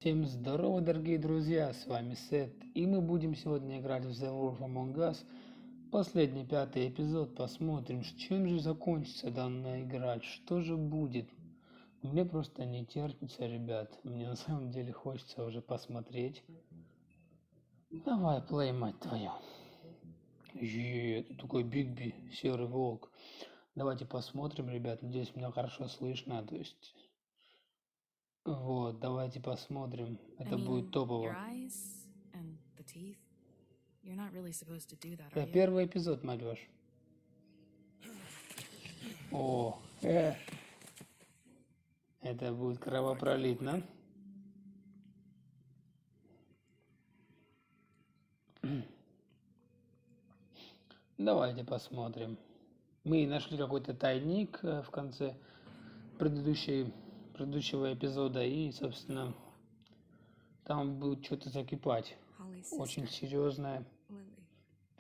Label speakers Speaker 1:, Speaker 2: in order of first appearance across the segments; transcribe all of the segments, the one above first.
Speaker 1: Всем здорово, дорогие друзья, с вами Сет, и мы будем сегодня играть в The Wolf Among Us. Последний, пятый эпизод, посмотрим, чем же закончится данная игра, что же будет. Мне просто не терпится, ребят, мне на самом деле хочется уже посмотреть. Давай, плей, мать твою. Это такой Бигби, серый волк. Давайте посмотрим, ребят, надеюсь, меня хорошо слышно, то есть... Вот, давайте посмотрим. Это будет топово. Да, первый эпизод, мать вашу. О, это будет кровопролитно. Давайте посмотрим. Мы нашли какой-то тайник в конце предыдущего эпизода, и, собственно, там будет что-то закипать. Очень серьезное.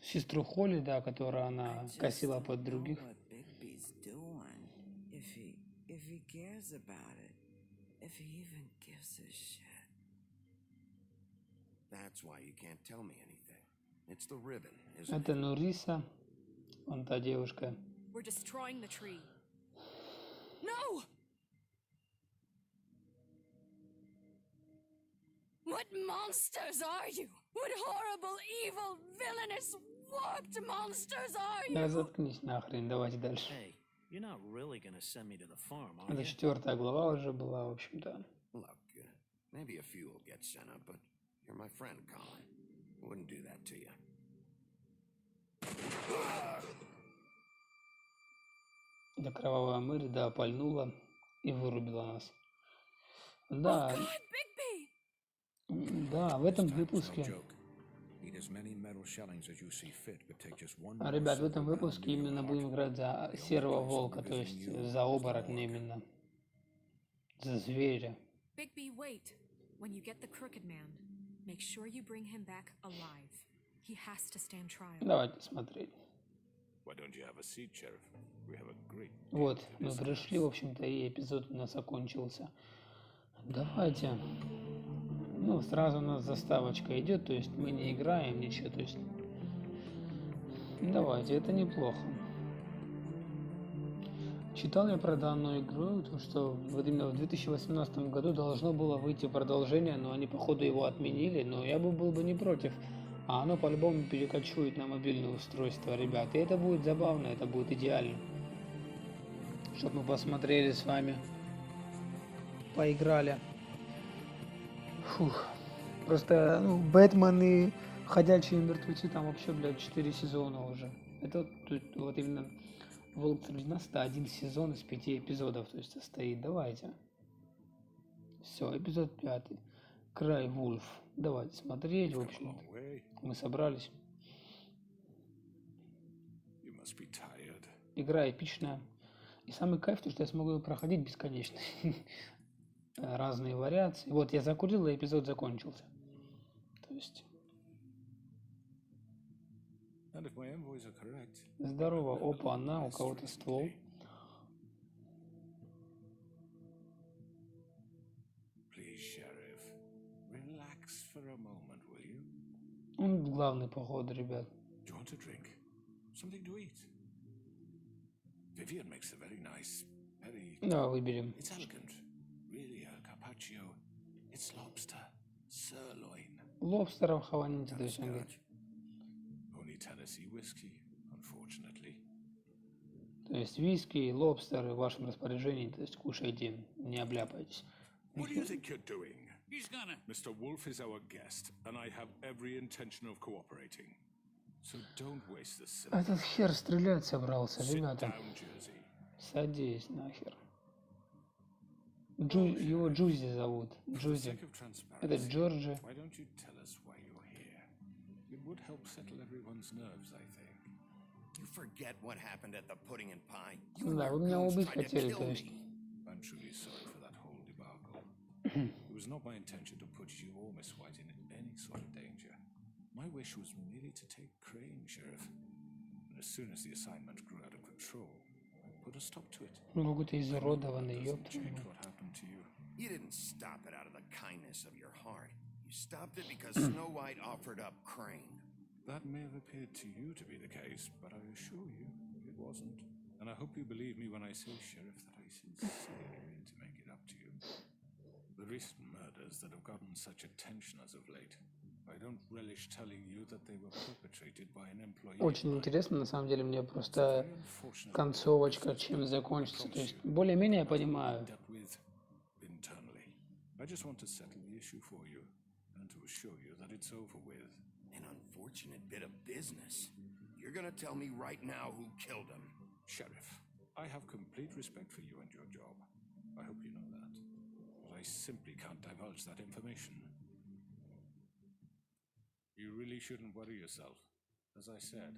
Speaker 1: Сестру Холли, да, которая она косила под других. Это Нуриса, вон та девушка.
Speaker 2: What monsters are you? What horrible, evil, villainous, warped monsters are you?
Speaker 1: Да заткнись нахрен, давайте дальше.
Speaker 3: Hey, you're not really gonna send me to the farm, are
Speaker 1: Это
Speaker 3: you?
Speaker 1: 4-я глава уже была, в общем-то.
Speaker 4: Look, maybe a few will get sent up, but you're my friend, Colin. I wouldn't do that to you.
Speaker 1: Да, кровавая мырь, да, пальнула и вырубила нас. Да, да, в этом выпуске... Ребят, в этом выпуске именно будем играть за серого волка, то есть за оборотня именно. За зверя.
Speaker 2: Bigby, wait. When you get the crooked man, make sure you bring him back alive. He has to stand trial.
Speaker 1: Давайте смотреть. Вот, мы пришли, в общем-то, и эпизод у нас окончился. Давайте. Ну, сразу у нас заставочка идет, то есть мы не играем ничего, то есть... Давайте, это неплохо. Читал я про данную игру, то что вот именно в 2018 году должно было выйти продолжение, но они, походу, его отменили, но я был бы не против. А оно по-любому перекочует на мобильное устройство, ребят. И это будет забавно, это будет идеально. Чтобы мы посмотрели с вами, поиграли. Фух. Просто, ну, Бэтмен и Ходячие мертвецы, там вообще, блядь, 4 сезона уже. Это вот именно Волк 13 один сезон из 5 эпизодов, то есть состоит. Давайте. Все, эпизод 5. Край Вульф. Давайте смотреть, в общем. Мы собрались. Игра эпичная. И самый кайф, то, что я смогу ее проходить бесконечно. Разные вариации. Вот я закурил, и эпизод закончился. То есть... Здорово. Опа, она, у кого-то ствол. Он главный, походу, ребят. Да, выберем. Лобстеров хаваните, то есть он говорит. То есть виски и лобстеры в вашем распоряжении, то есть кушайте, не обляпайтесь.
Speaker 5: He's gonna. Mr. Wolf is our guest, and I have every intention of cooperating. So don't waste this.
Speaker 1: Этот хер стрелять собрался, ребята. Садись нахер. Его Джузи зовут. Джузи. Это Джорджи. Да, вы меня убить хотели, то есть.
Speaker 5: It was not my intention to put you or Miss White in any sort of danger. My wish was merely to take Crane, Sheriff. And as soon as the assignment grew out of control, I put a stop to it.
Speaker 1: Ну, какой-то изуродованный, ёпта.
Speaker 4: You didn't stop it out of the kindness of your heart. You stopped it because Snow White offered up Crane.
Speaker 5: That may have appeared to you to be the case, but I assure you it wasn't. And I hope you believe me when I say, Sheriff, that I sincerely mean to make it up to you. The recent murders that have gotten such attention as of late, I don't relish telling you that they were perpetrated by an employee.
Speaker 1: Очень интересно, на самом деле, мне просто концовочка, чем закончится. То есть, более-менее я понимаю.
Speaker 5: I just want to settle the issue for you and to assure you that it's over with.
Speaker 4: An unfortunate bit of business. You're gonna tell me right now who killed him.
Speaker 5: Sheriff, I have complete respect for you and your job. I hope you know that. But I simply can't divulge that information. You really shouldn't worry yourself. As I said,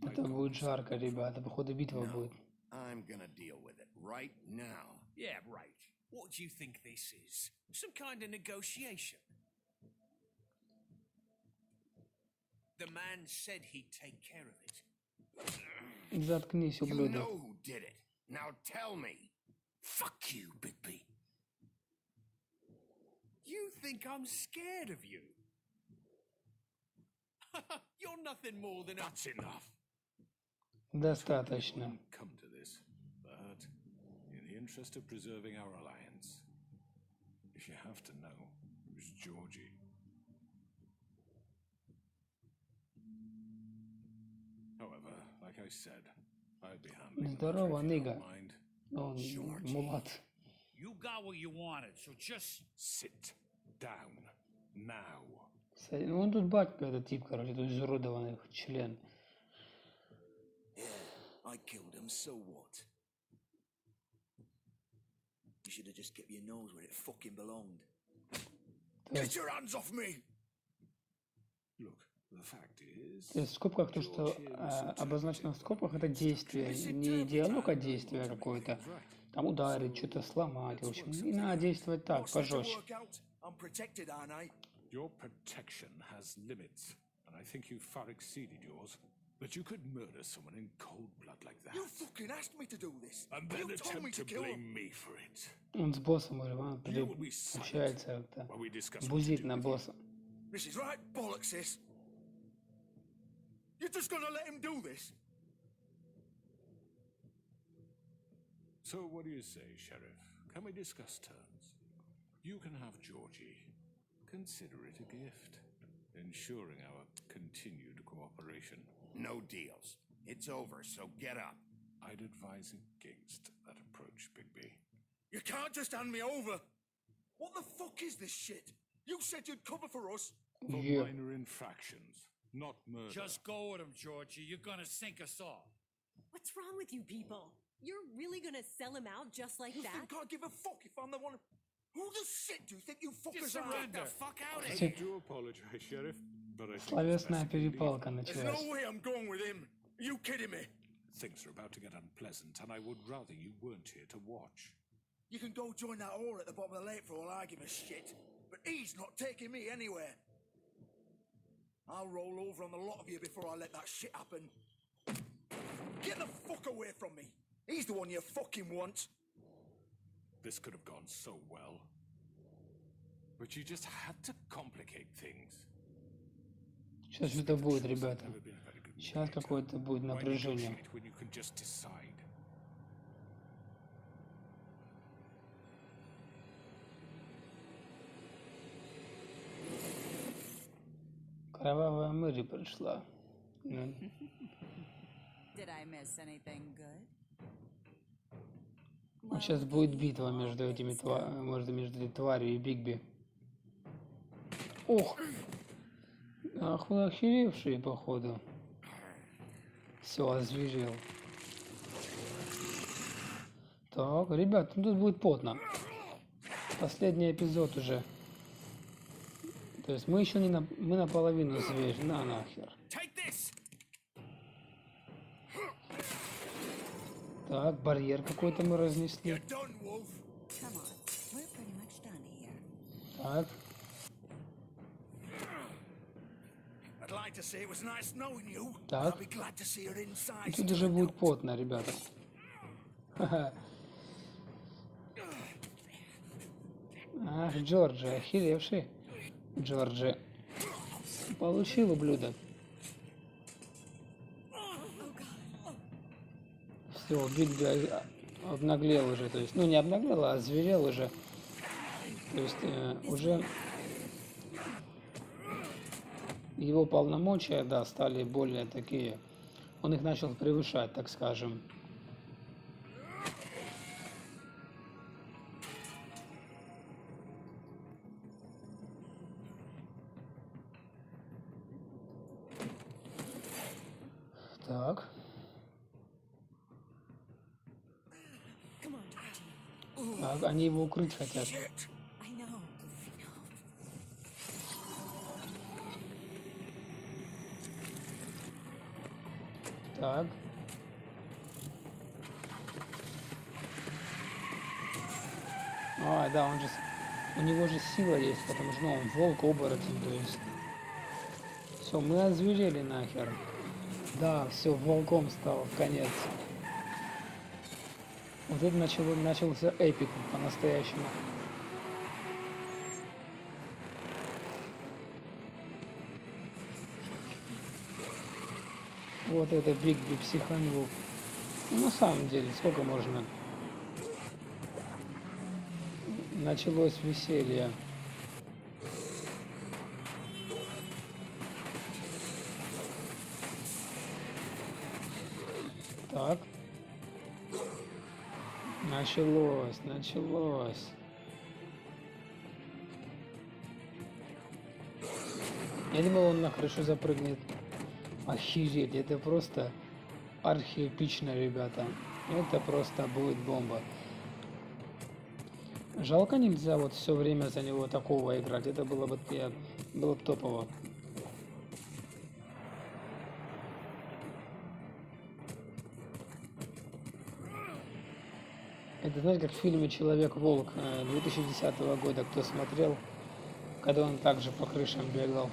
Speaker 1: Это будет жарко, ребята. Походу, битва будет.
Speaker 4: I'm gonna deal with it right now.
Speaker 3: Yeah, right. What do you think this is? Some kind of negotiation? The man said he'd take care of it.
Speaker 1: Заткнись,
Speaker 4: You
Speaker 1: ублюдок.
Speaker 4: know who did it. Now tell me.
Speaker 3: Fuck you, Bigby. You think I'm scared of you? You're nothing more than a...
Speaker 5: that's enough.
Speaker 1: Достаточно.
Speaker 5: Wouldn't come to this, but in the interest of preserving our alliance, if you have to know, it was Georgie. However, like I said, I'd be handling
Speaker 1: Здорово,
Speaker 5: the
Speaker 1: нига.
Speaker 5: mind.
Speaker 1: Он мулат.
Speaker 6: You got what you wanted, so just
Speaker 5: Sit down now.
Speaker 1: Он тут батька, этот тип, короче, тут изуродованный член.
Speaker 7: Yeah, I killed him, so what? You should have just kept your nose where it fucking belonged.
Speaker 4: Get your hands off me!
Speaker 5: Look, the fact is...
Speaker 1: То есть в скобках то, что обозначено в скобках, это действие. Не диалог, а действие какое-то. Там ударить, что-то сломать, в общем. И надо действовать так, пожестче.
Speaker 7: I'm protected, aren't I?
Speaker 5: Your protection has limits, and I think you've far exceeded yours. But you could murder someone in cold blood like that.
Speaker 7: You fucking asked me to do this.
Speaker 5: And then
Speaker 7: You told me
Speaker 5: attempt
Speaker 7: to
Speaker 5: to
Speaker 7: kill him.
Speaker 5: blame me for it.
Speaker 1: Он с боссом уже,
Speaker 5: You will be silent
Speaker 1: общается как-то.
Speaker 5: while we discuss what to
Speaker 1: Бузит
Speaker 5: do
Speaker 1: на
Speaker 5: with you.
Speaker 1: босса.
Speaker 7: This is right bollocks, sis. You're just gonna let him do this?
Speaker 5: So what do you say, Sheriff? Can we discuss terms? You can have Georgie. Consider it a gift, ensuring our continued cooperation.
Speaker 4: No deals. It's over, so get up.
Speaker 5: I'd advise against that approach, Bigby.
Speaker 7: You can't just hand me over. What the fuck is this shit? You said you'd cover for us.
Speaker 5: For
Speaker 1: Yeah.
Speaker 5: minor infractions, not murder.
Speaker 6: just go with him, Georgie. You're gonna sink us all.
Speaker 8: What's wrong with you people? You're really gonna sell him out just like
Speaker 7: You
Speaker 8: that?
Speaker 7: think I give a fuck if I'm the one? Who the shit do you think you fuckers are?
Speaker 6: surrender.
Speaker 3: Fuck out of
Speaker 5: I
Speaker 3: here.
Speaker 5: do apologize, Sheriff, but I think it's
Speaker 1: Словесная
Speaker 5: best if you leave.
Speaker 1: перепалка
Speaker 7: There's
Speaker 1: началась.
Speaker 7: no way I'm going with him. Are you kidding me?
Speaker 5: Things are about to get unpleasant, and I would rather you weren't here to watch.
Speaker 7: You can go join that whore at the bottom of the lake for all I give a shit. But he's not taking me anywhere. I'll roll over on the lot of you before I let that shit happen. Get the fuck away from me. He's the one you fucking want.
Speaker 5: This could have gone so well. But you just had to complicate things.
Speaker 1: Сейчас что-то будет, ребята.
Speaker 5: Never been a very good
Speaker 1: Сейчас
Speaker 5: mediator.
Speaker 1: какое-то будет
Speaker 5: Why
Speaker 1: напряжение.
Speaker 5: negotiate when you can just decide?
Speaker 1: Кровавая Мэри пришла. Ну,
Speaker 9: Did I miss anything good?
Speaker 1: вот сейчас будет битва между этими между этой тварью и Бигби. Ох! Ах, вы охеревшие, походу. Все, озверел. Так, ребят, ну тут будет потно. Последний эпизод уже. То есть мы еще не мы наполовину зверь. На нахер.
Speaker 3: Take this.
Speaker 1: Так, барьер какой-то мы разнесли.
Speaker 7: You're done, Wolf.
Speaker 9: Come on, we're pretty much done here.
Speaker 1: Так,
Speaker 7: I'd like to say it was nice knowing you.
Speaker 1: Так.
Speaker 7: I'll be glad to see her inside.
Speaker 1: тут уже будет потно, ребята. Ха-ха. Ах, Джорджи, охеревший. Джорджи. Получил, ублюдок. Все, Бигби обнаглел уже. То есть, ну не обнаглел, а озверел уже. То есть уже его полномочия, да, стали более такие. Он их начал превышать, так скажем. Так. Так, они его укрыть хотят. Так. А, да, он же... У него же сила есть, потому что ну, он волк-оборотень, то есть... Все, мы озверели нахер. Да, все, волком стал, в конец. Вот это начался эпик по-настоящему. Вот это Бигби психанул. Ну, на самом деле, сколько можно? Началось веселье. Так. Началось. Я думал, он на крышу запрыгнет. Охереть, это просто архиэпично, ребята. Это просто будет бомба. Жалко, нельзя вот все время за него такого играть. Это было бы топово. Это, знаете, как в фильме «Человек-волк» 2010 года, кто смотрел, когда он также по крышам бегал.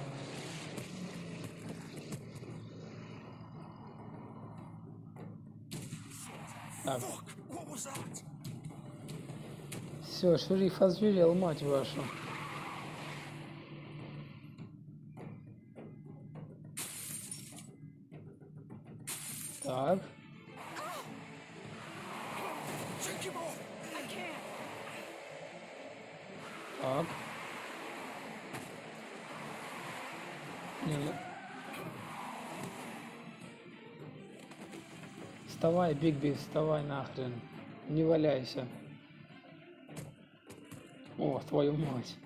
Speaker 1: Так. Все, шериф озверел, мать вашу. Так. Так. Вставай, Бигби, вставай нахрен. Не валяйся. О, твою мать.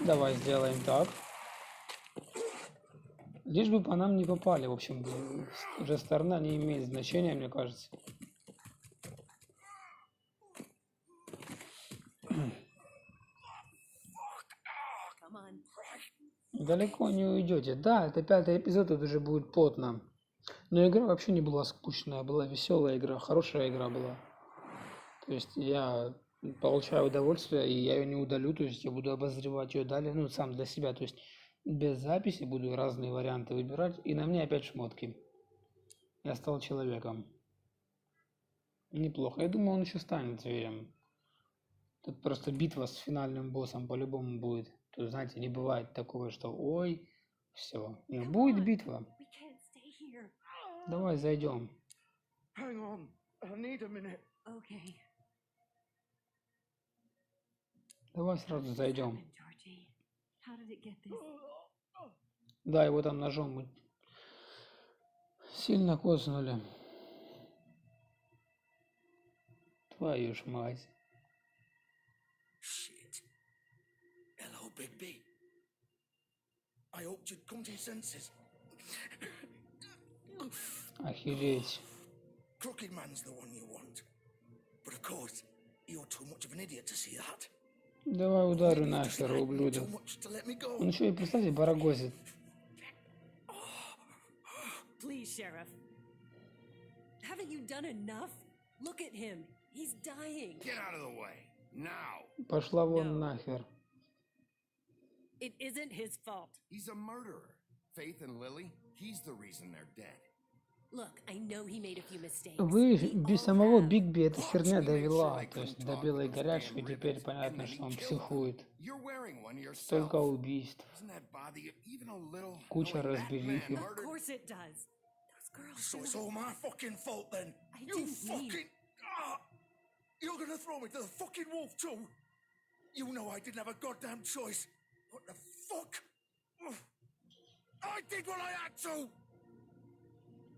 Speaker 1: Давай сделаем так. Лишь бы по нам не попали. В общем, уже сторона не имеет значения, мне кажется. Далеко не уйдете. Да, это 5-й эпизод, это уже будет плотно. Но игра вообще не была скучная, была веселая игра, хорошая игра была. То есть я получаю удовольствие, и я ее не удалю, то есть я буду обозревать ее далее, ну, сам для себя, то есть без записи буду разные варианты выбирать, и на мне опять шмотки. Я стал человеком. Неплохо. Я думаю, он еще станет зверем. Тут просто битва с финальным боссом по-любому будет. Тут, знаете, не бывает такого, что ой, все. Не будет битва. Давай зайдем. Давай сразу зайдем. Да, его там ножом сильно коснули. Твою ж мать.
Speaker 7: Hello, Bigby. I hoped you'd come to your senses.
Speaker 1: Охереть.
Speaker 7: Crooked man's the one you want. But of course, you're too much of an idiot to see that.
Speaker 1: Давай ударю нахер, ублюдок. Он еще и, представьте, барагозит.
Speaker 8: Please, Sheriff. Haven't you done enough? Look at him. He's dying.
Speaker 4: Get out of the way. Now.
Speaker 1: Пошла вон нахер.
Speaker 8: It isn't his fault.
Speaker 4: He's a murderer. Faith and Lily, he's the reason they're dead.
Speaker 8: Look, I know he made a few mistakes.
Speaker 1: Вы
Speaker 8: We
Speaker 1: без
Speaker 8: all
Speaker 1: самого
Speaker 8: have.
Speaker 1: Бигби эта херня довела, то есть до белой горячки, теперь понятно, что он психует.
Speaker 4: You're wearing one yourself.
Speaker 1: Столько убийств,
Speaker 4: Doesn't that bother you even a little?
Speaker 1: куча
Speaker 4: knowing that
Speaker 1: разберихи.
Speaker 4: man
Speaker 8: Of
Speaker 4: murdered-
Speaker 8: course it does. Those girls.
Speaker 7: So
Speaker 8: are
Speaker 7: it's
Speaker 8: not-
Speaker 7: all my fucking fault then.
Speaker 8: I
Speaker 7: You
Speaker 8: didn't mean-
Speaker 7: fucking. You're gonna throw me to the fucking wolf too? You know I didn't have a goddamn choice. What the fuck? I did what I had to.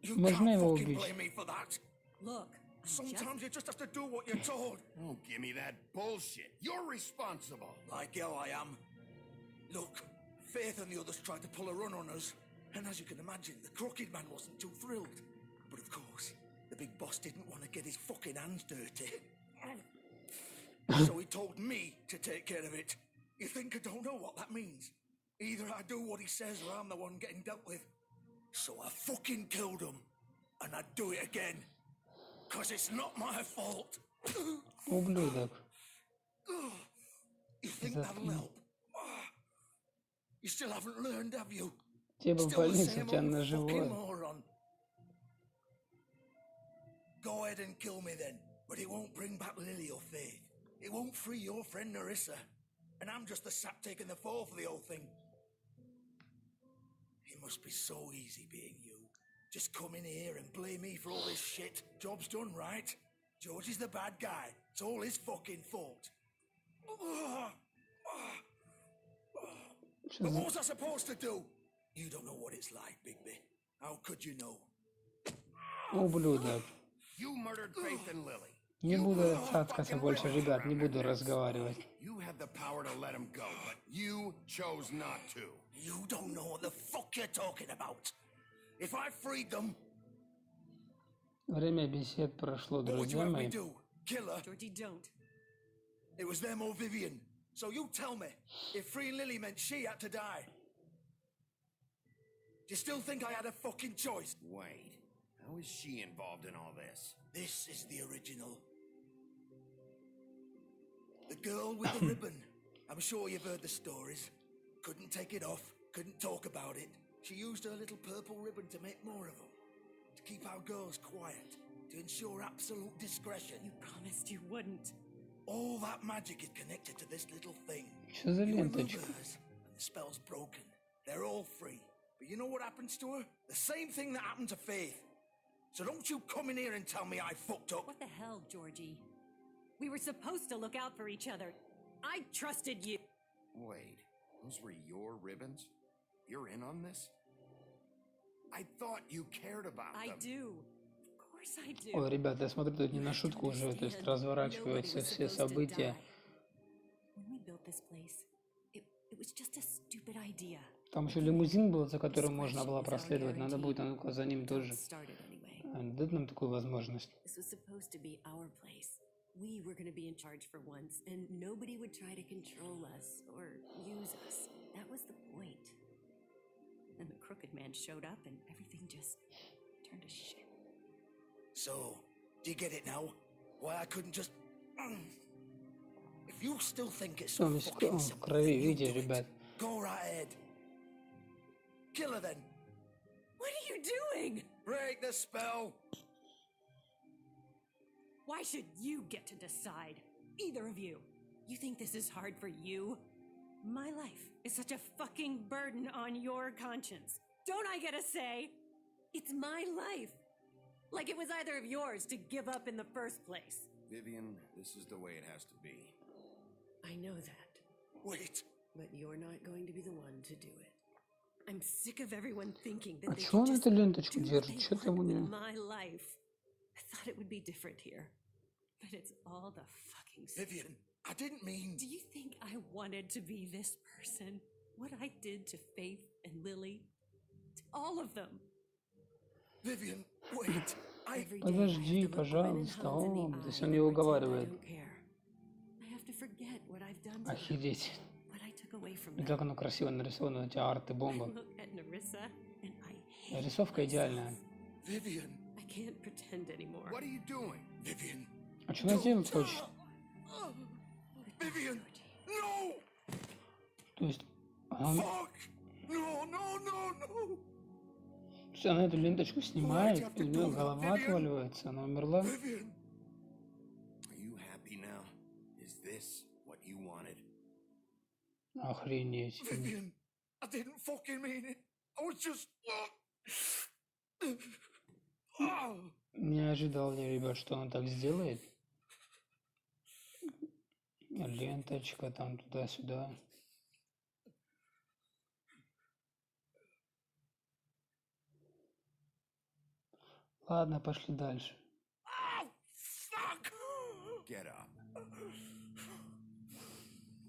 Speaker 7: You
Speaker 1: Можно
Speaker 7: can't
Speaker 1: его
Speaker 7: fucking
Speaker 1: убить?
Speaker 7: blame me for that.
Speaker 8: Look.
Speaker 7: Sometimes you just have to do what you're told.
Speaker 4: Don't give me that bullshit. You're responsible.
Speaker 7: Like hell I am. Look, Faith and the others tried to pull a run on us. And as you can imagine, the crooked man wasn't too thrilled. But of course, the big boss didn't want to get his fucking hands dirty. So he told me to take care of it. You think I don't know what that means? Either I do what he says or I'm the one getting dealt with. So I fucking killed him. And I'd do it again. Cause it's not my fault.
Speaker 1: Ублюдок.
Speaker 7: You think that'll help? You still haven't learned, have you?
Speaker 1: Тебе в
Speaker 7: Still the
Speaker 1: больницу,
Speaker 7: same
Speaker 1: тебя на
Speaker 7: old fucking
Speaker 1: живот.
Speaker 7: moron. Go ahead and kill me then, but it won't bring back Lily or Faith. It won't free your friend Narissa. And I'm just the sap taking the fall for the whole thing. It must be so easy being you. Just come in here and blame me for all this shit. Job's done, right? George is the bad guy. It's all his fucking fault. But what was I supposed to do? You don't know what it's like, Bigby. How could you know?
Speaker 1: Ублюдок.
Speaker 4: You murdered Faith and Lily.
Speaker 1: Не буду цацкаться больше, ребят, не буду разговаривать.
Speaker 4: You had the power to let him go, but you chose not to.
Speaker 7: You don't know what the fuck you're talking about. If I freed them,
Speaker 1: Время бесед прошло,
Speaker 7: what would you
Speaker 1: друзья
Speaker 7: have me
Speaker 1: мои.
Speaker 7: do? Kill her?
Speaker 8: Georgie, don't.
Speaker 7: It was them or Vivian. So you tell me, if freeing Lily meant she had to die, do you still think I had a fucking choice?
Speaker 4: Wait, how is she involved in all this?
Speaker 7: This is the original. The girl with the ribbon. I'm sure you've heard the stories. Couldn't take it off, couldn't talk about it. She used her little purple ribbon to make more of them. To keep our girls quiet. To ensure absolute discretion.
Speaker 8: You promised you wouldn't.
Speaker 7: All that magic is connected to this little thing.
Speaker 1: Что за
Speaker 7: You remove
Speaker 1: ленточка?
Speaker 7: hers, and the spell's broken. They're all free. But you know what happens to her? The same thing that happened to Faith. So don't you come in here and tell me I fucked up.
Speaker 8: What the hell, Georgie? We were supposed to look out for each other. I trusted you.
Speaker 4: Wait, those were your ribbons? You're in on this? I thought you cared about
Speaker 8: I
Speaker 4: them.
Speaker 8: do. Of course I do.
Speaker 1: Ой, ребята, я смотрю, тут не на шутку уже, то есть разворачиваются все события.
Speaker 8: When we built this place, it was just a stupid idea.
Speaker 1: Там еще лимузин был, за которым можно было проследовать. Надо будет, а ну-ка, за ним тоже.
Speaker 8: Started anyway.
Speaker 1: Дать нам такую возможность.
Speaker 8: This was supposed to be our place. We were going to be in charge for once, and nobody would try to control us or use us. That was the point. Then the crooked man showed up, and everything just turned to shit.
Speaker 7: So, do you get it now? Why I couldn't just... If you still think it's so
Speaker 1: Он весь
Speaker 7: fucking
Speaker 1: в
Speaker 7: simple,
Speaker 1: крови,
Speaker 7: you
Speaker 1: видите,
Speaker 7: do it.
Speaker 1: ребят.
Speaker 7: Go right ahead. Kill her then.
Speaker 8: What are you doing?
Speaker 7: Break the spell.
Speaker 8: Why should you get to decide? Either of you. You think this is hard for you? My life is such a fucking burden on your conscience. Don't I get a say? It's my life. Like it was either of yours to give up in the first place.
Speaker 4: Vivian, this is the way it has to be.
Speaker 8: I know that.
Speaker 7: Wait.
Speaker 8: But you're not going to be the one to do it. I'm sick of everyone thinking that
Speaker 1: А
Speaker 8: they
Speaker 1: чё
Speaker 8: can
Speaker 1: он
Speaker 8: just
Speaker 1: эту ленточку
Speaker 8: do what
Speaker 1: держит?
Speaker 8: they
Speaker 1: Чё там у
Speaker 8: want with
Speaker 1: него?
Speaker 8: my life. I thought it would be different here. But it's all the fucking same.
Speaker 7: Vivian, I didn't mean...
Speaker 8: Do you think I wanted to be this person? What I did to Faith and Lily? To all of them.
Speaker 7: Vivian, wait.
Speaker 8: Every day I have
Speaker 1: Подожди,
Speaker 8: to look Gwen and
Speaker 1: пожалуйста.
Speaker 8: Hans in the
Speaker 1: О, то есть
Speaker 8: eye
Speaker 1: он
Speaker 8: and
Speaker 1: его
Speaker 8: pretend I
Speaker 1: уговаривает.
Speaker 8: don't care. I have to forget what I've done to them,
Speaker 1: Охереть.
Speaker 8: what I took away from
Speaker 1: И
Speaker 8: them.
Speaker 1: как оно красиво нарисовано, эти арты,
Speaker 8: I
Speaker 1: бомба.
Speaker 8: look at Narissa and I hate
Speaker 1: Рисовка идеальная.
Speaker 7: Vivian.
Speaker 8: I can't pretend anymore.
Speaker 4: What are you doing?
Speaker 7: Vivian.
Speaker 1: А что она делать хочет?
Speaker 7: Vivian. No!
Speaker 1: То есть
Speaker 7: Fuck! No, no, no, no!
Speaker 1: Все, она эту ленточку снимает, у нее голова отваливается, она умерла.
Speaker 7: Vivian!
Speaker 4: Are you happy now? Is this what you wanted?
Speaker 1: Охренеть.
Speaker 7: Vivian! I didn't fucking mean it! I was just...
Speaker 1: Не ожидал я, ребят, что он так сделает. Ленточка там туда-сюда. Ладно, пошли дальше.
Speaker 4: Get up.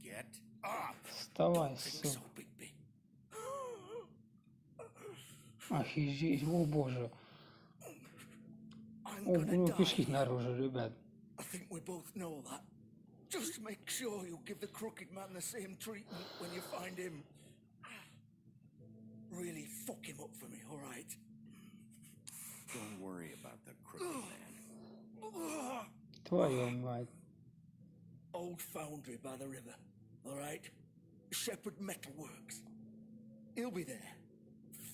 Speaker 4: Get up.
Speaker 1: Вставай, сука. Охереть, о боже. О, пишите наружу, ребят.
Speaker 7: I think we both know that. Just make sure you give the crooked man the same treatment when you find him. Really fuck him up for me, all right?
Speaker 4: Don't worry about the crooked man.
Speaker 1: Твою мать.
Speaker 7: Old foundry by the river, all right? Shepherd Metalworks. He'll be there.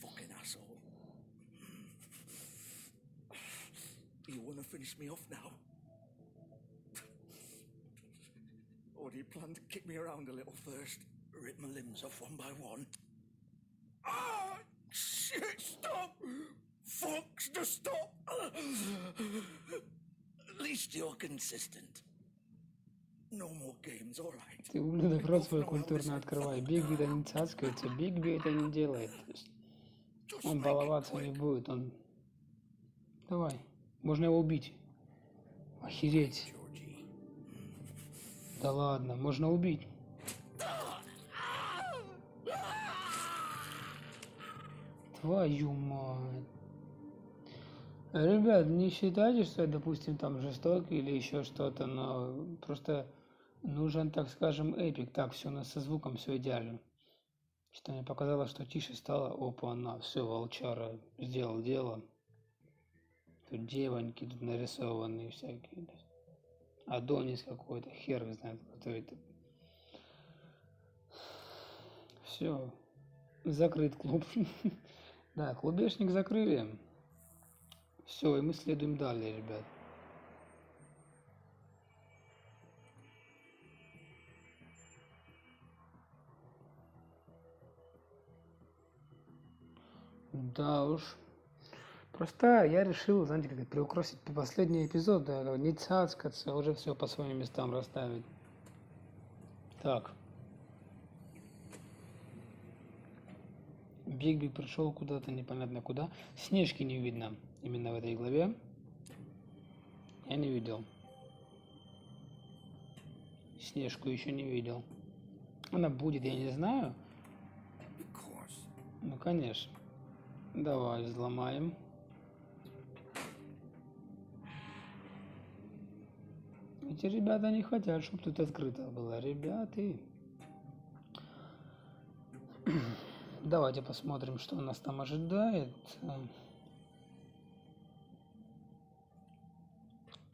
Speaker 7: Fucking asshole. You want to finish me off now? Or do you plan to kick me around a little first? Rip my limbs off one by one? Ah! Shit, stop! Fox, just stop! At least you're consistent. No more games, all right?
Speaker 1: Ты, ублюдок, рот свой культурно открывай. Бигби-то не цацкается, Бигби это не делает. Он баловаться не будет, он... Давай, можно его убить. Охереть. Да ладно, можно убить. Твою мать. Ребят, не считайте, что я, допустим, там жестокий или еще что-то, но просто нужен, так скажем, эпик. Так, все со звуком, все идеально. Что мне показалось, что тише стало. Опа, она, все, волчара сделал дело. Тут девоньки тут нарисованные всякие. Адонис какой-то, хер знает, кто это. Все, закрыт клуб. Да, клубешник закрыли. Все, и мы следуем далее, ребят. Да уж. Просто я решил, знаете, как приукрасить последний эпизод, да, не цацкаться, уже все по своим местам расставить. Так. Бигби пришел куда-то, непонятно куда. Снежки не видно именно в этой главе. Я не видел. Снежку еще не видел. Она будет, я не знаю. Ну, конечно. Давай взломаем. Эти ребята не хотят, чтобы тут открыто было. Ребята. Давайте посмотрим, что нас там ожидает.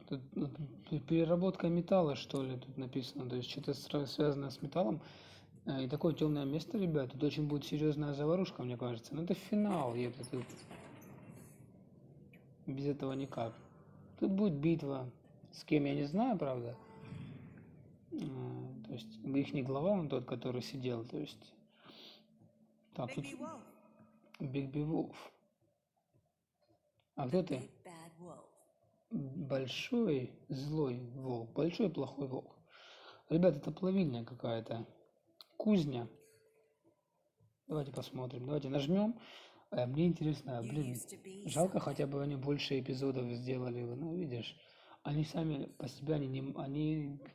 Speaker 1: Тут переработка металла, что ли, тут написано. То есть что-то связано с металлом. И такое темное место, ребят. Тут очень будет серьезная заварушка, мне кажется. Но это финал. Тут без этого никак. Тут будет битва. С кем, я не знаю, правда. То есть их не глава, он тот, который сидел. То есть... Так, тут... Бигби Вулф. А кто ты? Большой злой волк. Большой плохой волк. Ребят, это плавильня какая-то. Кузня. Давайте посмотрим. Давайте нажмем. Мне интересно, блин, жалко, хотя бы они больше эпизодов сделали. Ну, видишь, они сами по себе, они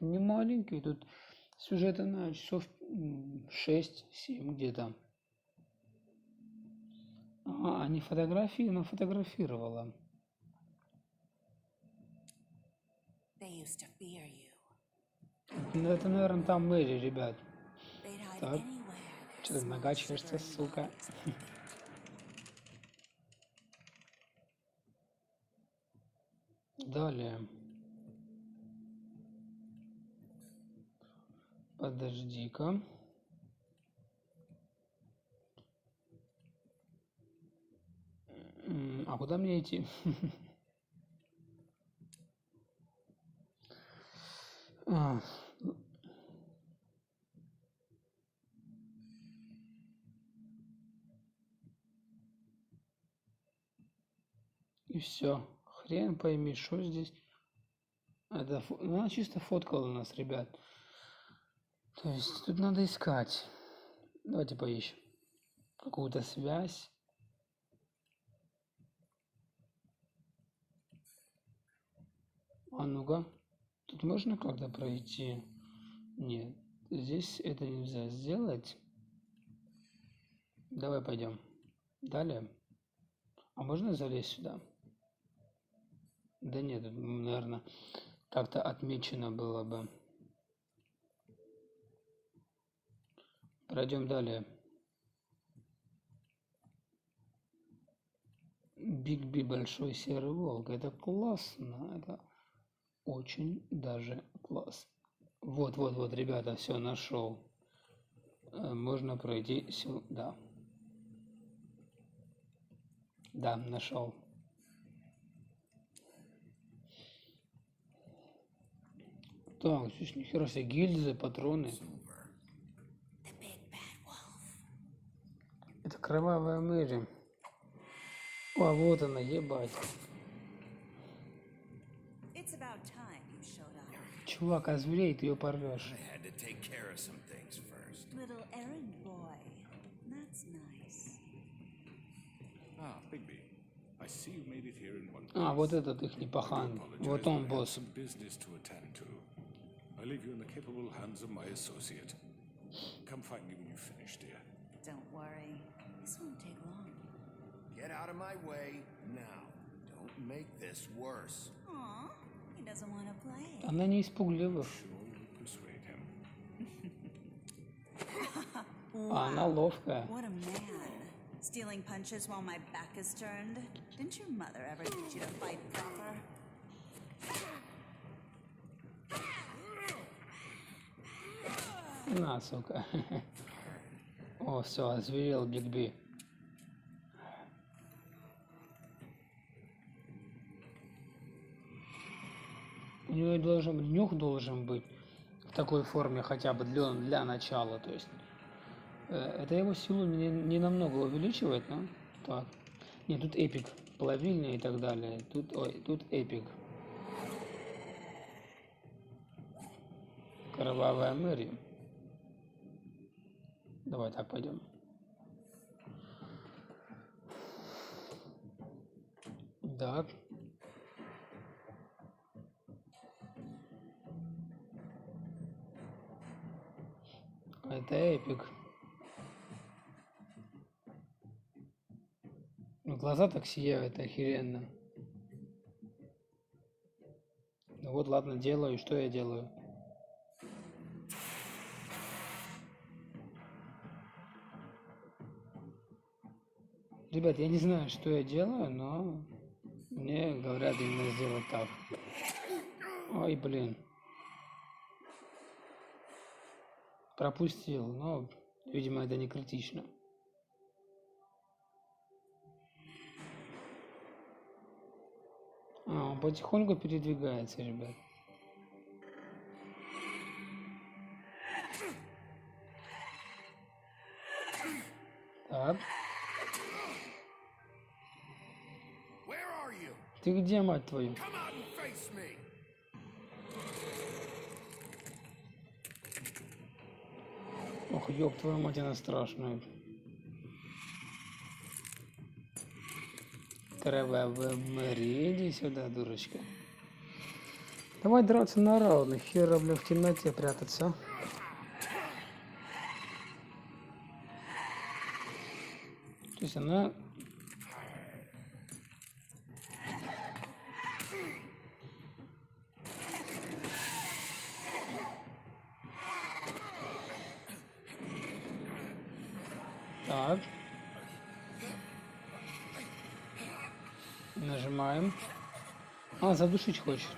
Speaker 1: не маленькие. Тут сюжета на часов 6-7 где-то. А, они фотографии, она фотографировала. Ну, это, наверное, там Мэри, ребят. Так. Что ты нога чешется, сука? Далее. Подожди-ка. А куда мне идти? А, и все. Хрен пойми, что здесь. Это, ну, она чисто фоткала нас, ребят. То есть тут надо искать. Давайте поищем. Какую-то связь. А ну-ка. Тут можно как-то пройти? Нет. Здесь это нельзя сделать. Давай пойдем. Далее. А можно залезть сюда? Да нет, тут, наверное, как-то отмечено было бы. Пройдем далее. Биг-Би, большой серый волк. Это классно. Это очень даже классно. Вот, ребята, все, нашел. Можно пройти сюда. Да, нашел. Так, здесь нихера себе гильзы, патроны. Это кровавая Мэри. О, вот она, ебать. Чувак, озверей, ты ее порвешь. А, вот этот их не пахан. Вот он, босс.
Speaker 5: I leave you in the capable hands of my associate. Come find me when you've finished, dear.
Speaker 9: Don't worry. This won't take long.
Speaker 4: Get out of my way now. Don't make this worse.
Speaker 9: Aw, he doesn't want to play.
Speaker 1: Она не испугливых. А она ловкая.
Speaker 9: What a man. Stealing punches while my back is turned. Didn't your mother ever teach you to fight proper?
Speaker 1: На, сука. О, все, озверел Биг-Би. У него нюх должен быть в такой форме хотя бы для начала. То есть это его силу не намного увеличивает, но так. Нет, тут эпик, плавильня и так далее. Тут эпик. Кровавая Мэри. Давай так пойдем. Так. Это эпик. Глаза так сияют охеренно. Ну вот, ладно, делаю. Что я делаю? Ребят, я не знаю, что я делаю, но мне говорят именно сделать так. Ой, блин. Пропустил, но, видимо, это не критично. А, он потихоньку передвигается, ребят. Так. Ты где, мать твою? Ох, ёб твою мать, она страшная. Кровавая Мэри, иди сюда, дурочка. Давай драться на равных, хера, бля, в темноте прятаться. То есть она... Так. Нажимаем. А, задушить хочет.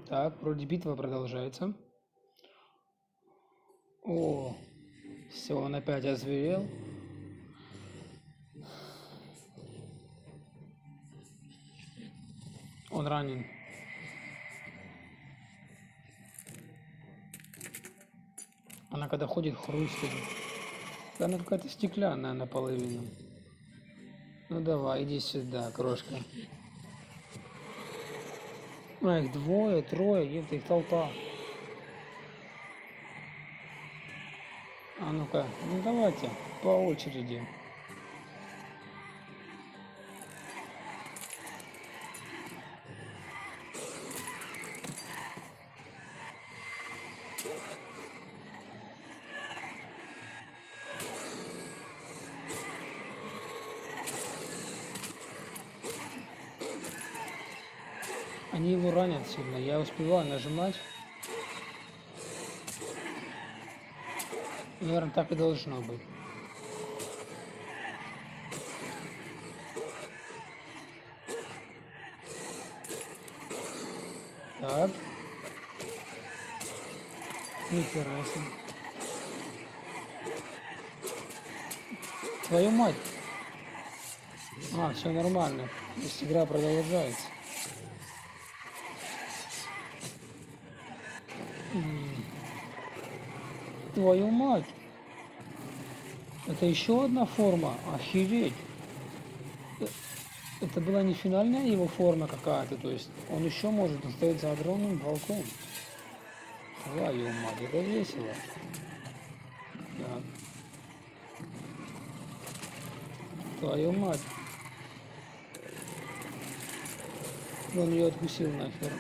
Speaker 1: Так, вроде битва продолжается. О, Все, он опять озверел. Он ранен. Она когда ходит, хрустит. Она какая-то стеклянная наполовину. Ну давай, иди сюда, крошка. А, их двое, трое, где-то их толпа. А ну-ка, ну давайте, по очереди. Они его ранят сильно. Я успеваю нажимать. Наверное, так и должно быть. Так. Нихера себе. Твою мать. А, все нормально. Здесь игра продолжается. Твою мать. Это еще одна форма. Охереть. Это была не финальная его форма какая-то. То есть он еще может стоять за огромным балконом. Твою мать, это весело. Так. Твою мать. Он ее откусил нахер.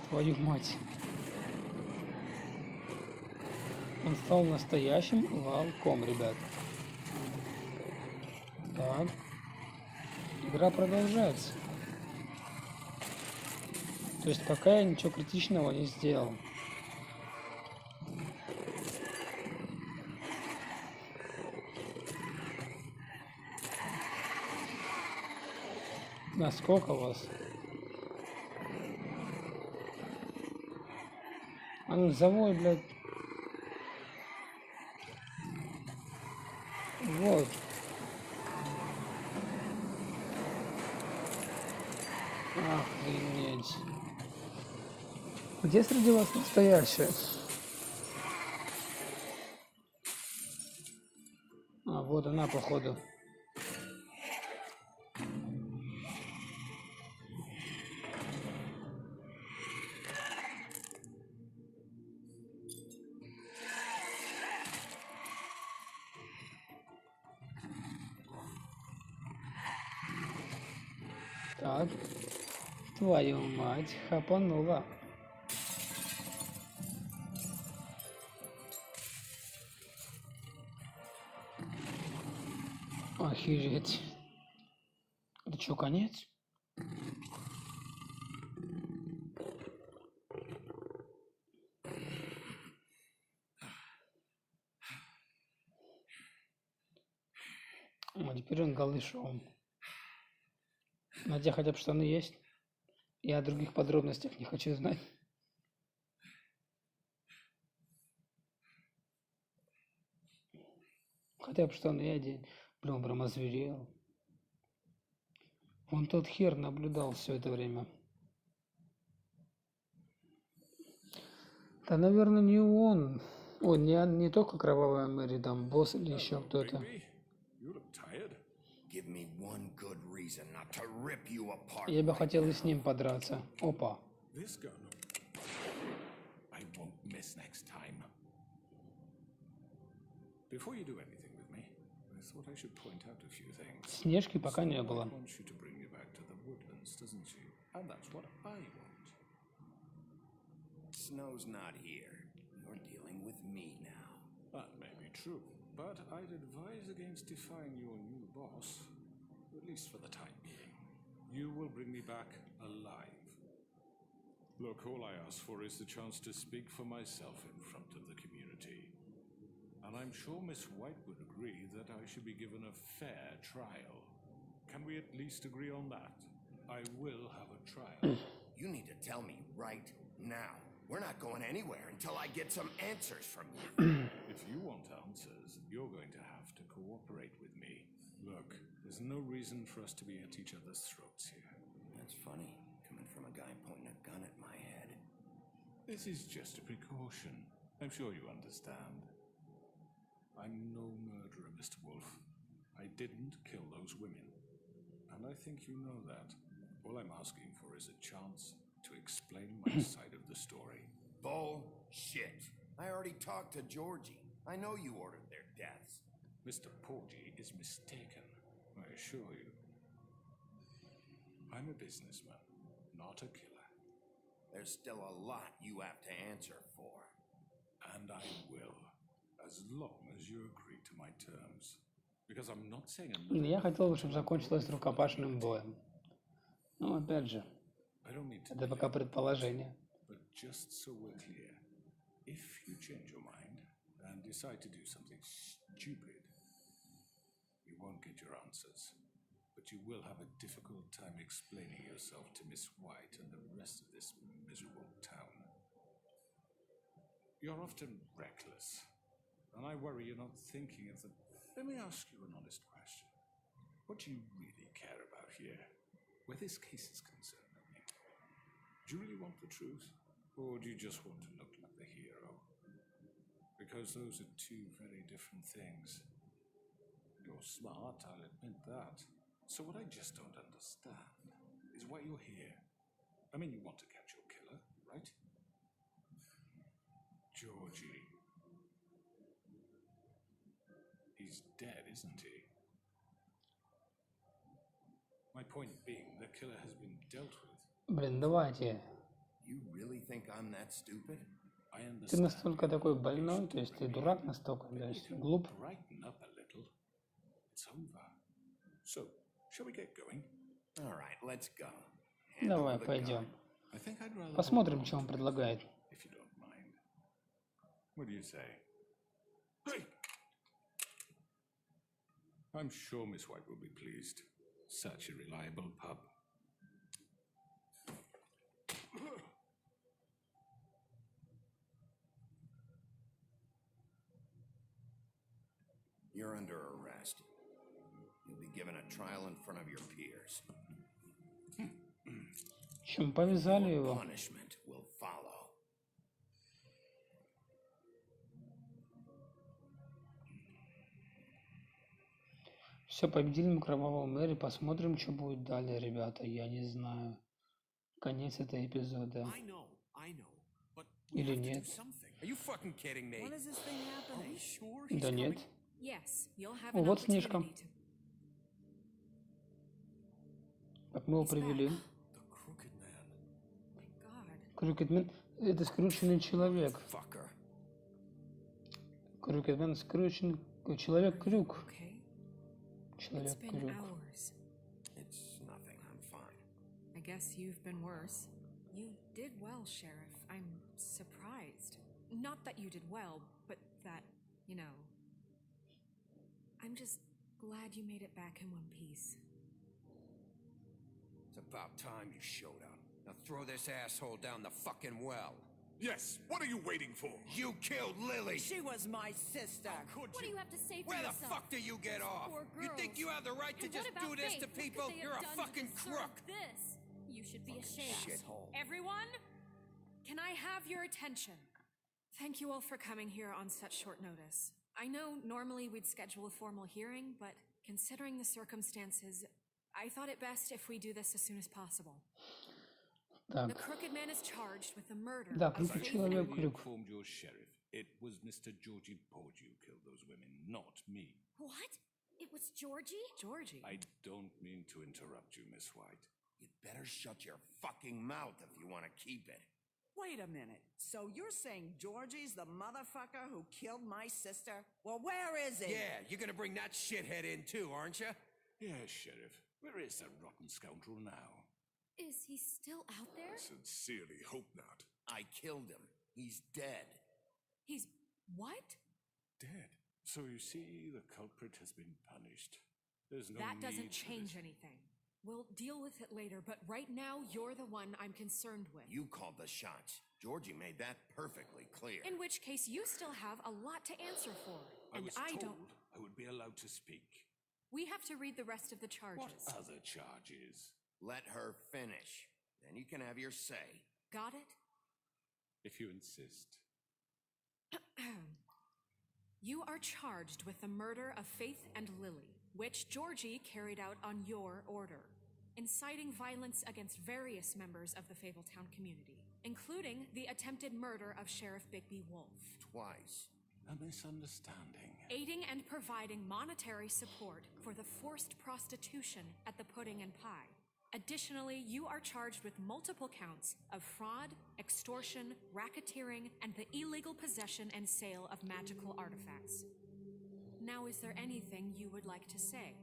Speaker 1: Твою мать. Он стал настоящим волком, ребят. Так. Игра продолжается. То есть пока я ничего критичного не сделал. А сколько у вас? А ну завой, блядь. Вот. Охренеть. Где среди вас настоящая? А, вот она, походу. Так. Твою мать, хапанула. Охереть. Это что, конец? А теперь он голышом. На тебя хотя бы штаны есть? Я о других подробностях не хочу знать. Хотя бы штаны одень. Блин, прям озверел. Вон тот хер наблюдал все это время. Да, наверное, не он. Ой, не только Кровавая Мэри, там босс или еще кто-то. Я бы хотел и с ним подраться. Опа. Снежки пока не было.
Speaker 4: Snow's not here. You're dealing with me now.
Speaker 5: That may be true, but I'd advise against defying your new boss, at least for the time being. You will bring me back alive. Look, all I ask for is the chance to speak for myself in front of the community. And I'm sure Miss White would agree that I should be given a fair trial. Can we at least agree on that? I will have a trial.
Speaker 4: You need to tell me right Now, we're not going anywhere until I get some answers from you.
Speaker 5: If you want answers, you're going to have to cooperate with me. Look, there's no reason for us to be at each other's throats here.
Speaker 4: That's funny, coming from a guy pointing a gun at my head.
Speaker 5: This is just a precaution. I'm sure you understand. I'm no murderer, Mr. Wolf. I didn't kill those women. And I think you know that. All I'm asking for is a chance to explain my side of the story.
Speaker 4: Bullshit. I already talked to Georgie. I know you ordered their deaths.
Speaker 5: Mr. Porgy is mistaken, I assure you. I'm a businessman, not a killer.
Speaker 4: There's still a lot you have to answer for.
Speaker 5: And I will, as long as you agree to my terms. Because I'm not saying
Speaker 1: Я хотел бы, чтобы закончилось рукопашным боем. Ну, опять же, это пока предположение.
Speaker 5: But just so we're clear, if you change your mind and decide to do something stupid, you won't get your answers. But you will have a difficult time explaining yourself to Miss White and the rest of this miserable town. You're often reckless, and I worry you're not thinking of the... Let me ask you an honest question. What do you really care about here? Where this case is concerned, I mean. Do you really want the truth? Or do you just want to look like the hero? Because those are two very different things. You're smart, I'll admit that. So what I just don't understand is why you're here. I mean, you want to catch your killer, right? Georgie. He's dead, isn't he? My point being, the killer has been dealt with.
Speaker 1: Блин, давайте.
Speaker 4: You really think I'm that stupid?
Speaker 1: Ты настолько такой больной, то есть ты дурак настолько, то есть глуп.
Speaker 5: Brighten up a little. It's over. So, shall we get going?
Speaker 4: All right, let's go.
Speaker 1: Давай, пойдем. Посмотрим, что он предлагает.
Speaker 5: If you don't mind. What do you say? Hey! I'm sure Miss White will be pleased. Such a reliable pup.
Speaker 4: You're under arrest. You'll be given a trial in front of your peers.
Speaker 1: Чем повязали его?
Speaker 4: Punishment will follow.
Speaker 1: Все, победили мы кровавого Мэри. Посмотрим, что будет далее, ребята. Я не знаю. Конец этого эпизода.
Speaker 3: I know, but
Speaker 1: Или нет?
Speaker 3: Are you fucking kidding me?
Speaker 8: When is this thing happening?
Speaker 3: Are we sure he's
Speaker 1: Да нет.
Speaker 3: coming?
Speaker 2: Yes, you'll have
Speaker 1: О,
Speaker 2: an
Speaker 1: вот Снежка.
Speaker 2: opportunity to...
Speaker 1: Как мы его привели.
Speaker 3: The crooked man.
Speaker 2: My God.
Speaker 1: Крюкетмен. Это скрученный человек.
Speaker 4: Fucker.
Speaker 1: Крюкетмен скрученный. Человек-крюк.
Speaker 2: Okay. It's been
Speaker 1: Человек-крюк.
Speaker 2: hours.
Speaker 4: It's nothing. I'm fine.
Speaker 2: I guess you've been worse. You did well, Sheriff. I'm surprised. Not that you did well, but that, you know... I'm just glad you made it back in one piece.
Speaker 3: It's about time you showed up. Now throw this asshole down the fucking well.
Speaker 10: Yes, what are you waiting for?
Speaker 3: You killed Lily!
Speaker 8: She was my sister.
Speaker 3: Could
Speaker 11: What do you have to say for
Speaker 3: Where the
Speaker 11: yourself?
Speaker 3: fuck do you get off?
Speaker 11: Poor
Speaker 3: You think
Speaker 11: girls.
Speaker 3: you have the right to
Speaker 11: And
Speaker 3: just
Speaker 11: what
Speaker 3: do
Speaker 11: about
Speaker 3: this
Speaker 11: Faith?
Speaker 3: to
Speaker 11: What could
Speaker 3: people?
Speaker 11: they have
Speaker 3: You're a
Speaker 11: done to
Speaker 3: fucking
Speaker 11: deserve
Speaker 3: crook!
Speaker 11: This? You should be ashamed.
Speaker 3: Shithole.
Speaker 2: Everyone, can I have your attention? Thank you all for coming here on such short notice. I know normally we'd schedule a formal hearing, but considering the circumstances, I thought it best if we do this as soon as possible. The
Speaker 1: Так.
Speaker 2: crooked man is charged with the murder
Speaker 1: Да,
Speaker 2: of
Speaker 1: крюк
Speaker 2: Faith
Speaker 1: человек,
Speaker 2: and...
Speaker 1: крюк.
Speaker 5: Informed your sheriff. It was Mr. Georgie Porgy who killed those women, not me.
Speaker 11: What? It was Georgie?
Speaker 2: Georgie?
Speaker 5: I don't mean to interrupt you, Miss White.
Speaker 4: You'd better shut your fucking mouth if you want to keep it.
Speaker 8: Wait a minute. So you're saying Georgie's the motherfucker who killed my sister? Well, where is he?
Speaker 3: Yeah, you're gonna bring that shithead in too, aren't you?
Speaker 5: Yes, Sheriff. Where is that rotten scoundrel now?
Speaker 11: Is he still out there?
Speaker 10: I sincerely hope not.
Speaker 4: I killed him. He's dead.
Speaker 2: He's... what?
Speaker 5: Dead. So you see, the culprit has been punished. There's no
Speaker 2: That doesn't
Speaker 5: need for
Speaker 2: change
Speaker 5: this.
Speaker 2: anything. We'll deal with it later, but right now you're the one I'm concerned with.
Speaker 4: You called the shots. Georgie made that perfectly clear.
Speaker 2: In which case, you still have a lot to answer for.
Speaker 5: I
Speaker 2: And
Speaker 5: was
Speaker 2: I
Speaker 5: told
Speaker 2: don't.
Speaker 5: I would be allowed to speak.
Speaker 2: We have to read the rest of the charges.
Speaker 5: What other charges?
Speaker 4: Let her finish. Then you can have your say.
Speaker 2: Got it?
Speaker 5: If you insist.
Speaker 2: You are charged with the murder of Faith and Lily, which Georgie carried out on your order, inciting violence against various members of the Fabletown community, including the attempted murder of Sheriff Bigby Wolf.
Speaker 4: Twice.
Speaker 5: A misunderstanding.
Speaker 2: Aiding and providing monetary support for the forced prostitution at the Pudding and Pie. Additionally, you are charged with multiple counts of fraud, extortion, racketeering, and the illegal possession and sale of magical artifacts. Now, is there anything you would like to say?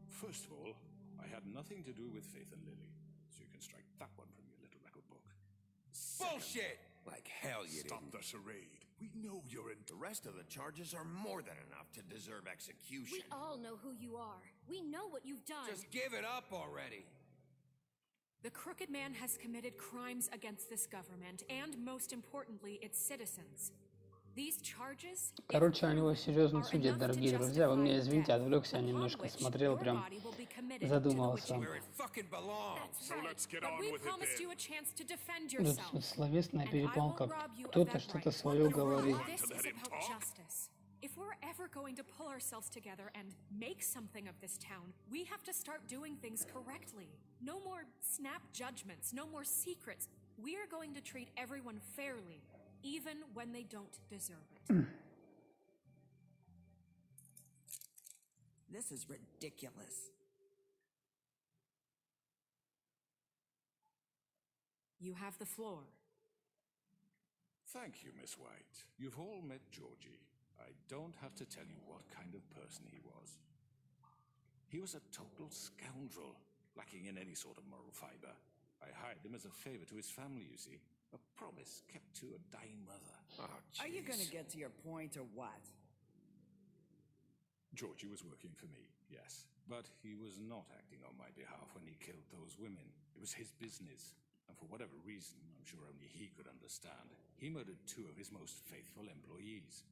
Speaker 5: First of all, I had nothing to do with Faith and Lily, so you can strike that one from your little record book.
Speaker 3: Bullshit!
Speaker 4: Like hell you
Speaker 10: Stop
Speaker 4: didn't.
Speaker 10: the charade. We know you're in.
Speaker 4: The rest of the charges are more than enough to deserve execution.
Speaker 11: We all know who you are. We know what you've done.
Speaker 3: Just give it up already.
Speaker 2: The Crooked Man has committed crimes against this government and, most importantly, its citizens. These charges,
Speaker 1: Короче, они его серьезно судят, дорогие друзья. Вы меня извините, отвлекся, я немножко смотрел, прям задумался.
Speaker 3: Where it fucking belongs.
Speaker 11: That's
Speaker 10: So
Speaker 11: right.
Speaker 10: let's get
Speaker 2: But
Speaker 10: on
Speaker 2: we
Speaker 10: with it
Speaker 2: promised you
Speaker 10: then.
Speaker 2: a chance to defend
Speaker 1: Тут
Speaker 2: yourself.
Speaker 1: словесная
Speaker 2: And I
Speaker 1: перепалка.
Speaker 2: won't rob you of
Speaker 1: Кто-то
Speaker 2: that
Speaker 1: что-то
Speaker 2: right.
Speaker 1: свое говорит.
Speaker 2: This
Speaker 10: To
Speaker 2: is
Speaker 10: let him
Speaker 2: about
Speaker 10: talk?
Speaker 2: justice. If we're ever going to pull ourselves together and make something of this town, we have to start doing things correctly. No more snap judgments, no more secrets. We are going to treat everyone fairly, even when they don't deserve it.
Speaker 12: This is ridiculous.
Speaker 2: You have the floor.
Speaker 5: Thank you, Miss White. You've all met Georgie. I don't have to tell you what kind of person he was. He was a total scoundrel, lacking in any sort of moral fiber. I hired him as a favor to his family, you see. A promise kept to a dying mother.
Speaker 4: Oh,
Speaker 12: Are you
Speaker 4: jeez.
Speaker 12: gonna get to your point or what?
Speaker 5: Georgie was working for me, yes. But he was not acting on my behalf when he killed those women. It was his business. And for whatever reason, I'm sure only he could understand, he murdered 2 of his most faithful employees.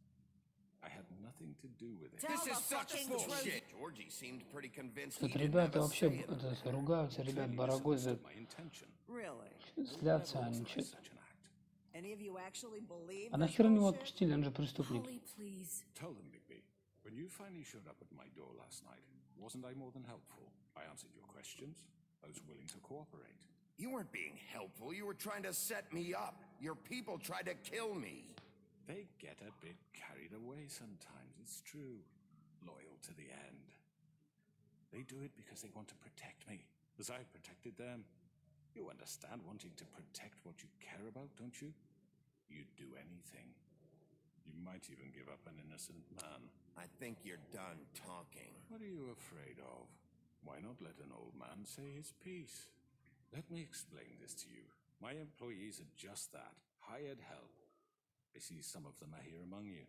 Speaker 5: I had nothing to do with it.
Speaker 3: This is such bullshit.
Speaker 4: Georgie seemed pretty convinced he
Speaker 1: Тут
Speaker 4: didn't
Speaker 1: ребята
Speaker 4: have a
Speaker 1: вообще
Speaker 4: say in it.
Speaker 1: ругаются, ребят, барагозят,
Speaker 5: My intention.
Speaker 12: Really?
Speaker 1: злятся они.
Speaker 5: Authorized such an act.
Speaker 12: Any of you actually believe
Speaker 1: А
Speaker 12: this
Speaker 1: нахер они его
Speaker 12: bullshit?
Speaker 1: отпустили, он же преступник.
Speaker 2: Holly, please.
Speaker 5: Tell them, Bigby, when you finally showed up at my door last night, wasn't I more than helpful? I answered your questions. I was willing to cooperate.
Speaker 4: You weren't being helpful. You were trying to set me up. Your people tried to kill me.
Speaker 5: They get a bit carried away sometimes, it's true. Loyal to the end. They do it because they want to protect me, as I've protected them. You understand wanting to protect what you care about, don't you? You'd do anything. You might even give up an innocent man.
Speaker 4: I think you're done talking.
Speaker 5: What are you afraid of? Why not let an old man say his piece? Let me explain this to you. My employees are just that, hired help. I see some of them are here among you.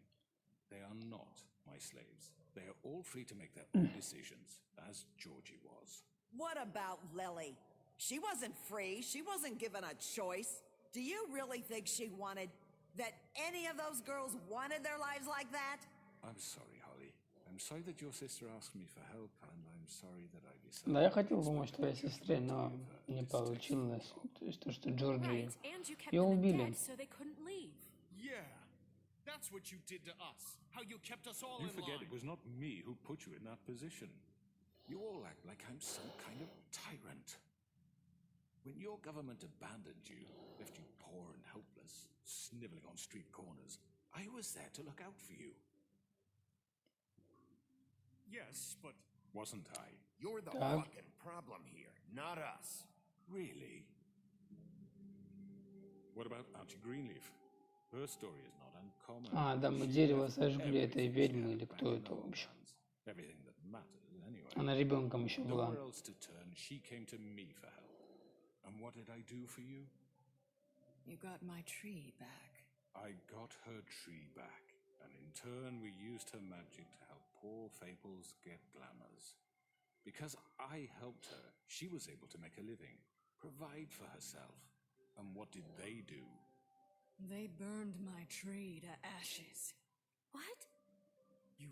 Speaker 5: They are not my slaves. They are all free to make their own decisions, as Georgie was.
Speaker 12: What about Lily? She wasn't free. She wasn't given a choice. Do you really think she wanted that any of those girls wanted their lives like that?
Speaker 5: I'm sorry, Holly. I'm sorry that your sister asked me for help, and I'm sorry that I decided...
Speaker 1: Да, я хотел помочь твоей сестре, но не получилось. То есть то, что Джорджи...
Speaker 2: Right, and you kept
Speaker 1: Ее
Speaker 2: them
Speaker 1: убили.
Speaker 2: dead so they couldn't leave.
Speaker 6: Yeah, that's what you did to us. How you kept us all
Speaker 5: You
Speaker 6: in
Speaker 5: forget
Speaker 6: line.
Speaker 5: it was not me who put you in that position. You all act like I'm some kind of tyrant. When your government abandoned you, left you poor and helpless, sniveling on street corners, I was there to look out for you.
Speaker 6: Yes, but
Speaker 5: Wasn't I?
Speaker 4: You're the
Speaker 1: Dad?
Speaker 4: fucking problem here, not us.
Speaker 5: Really? What about Auntie Greenleaf? Her story is not uncommon.
Speaker 1: А, да, мы дерево сожгли этой ведьмы, или кто это, в общем.
Speaker 5: Everything that matters, anyway.
Speaker 1: Она ребенком еще была.
Speaker 5: Nowhere else to turn, she came to me for help. And what did I do for you?
Speaker 8: You got my tree back.
Speaker 5: I got her tree back, and in turn we used her magic to help poor Fables get glamours. Because I helped her, she was able to make a living, provide for herself. And what did they do?
Speaker 8: They burned my tree to ashes.
Speaker 11: What?
Speaker 3: You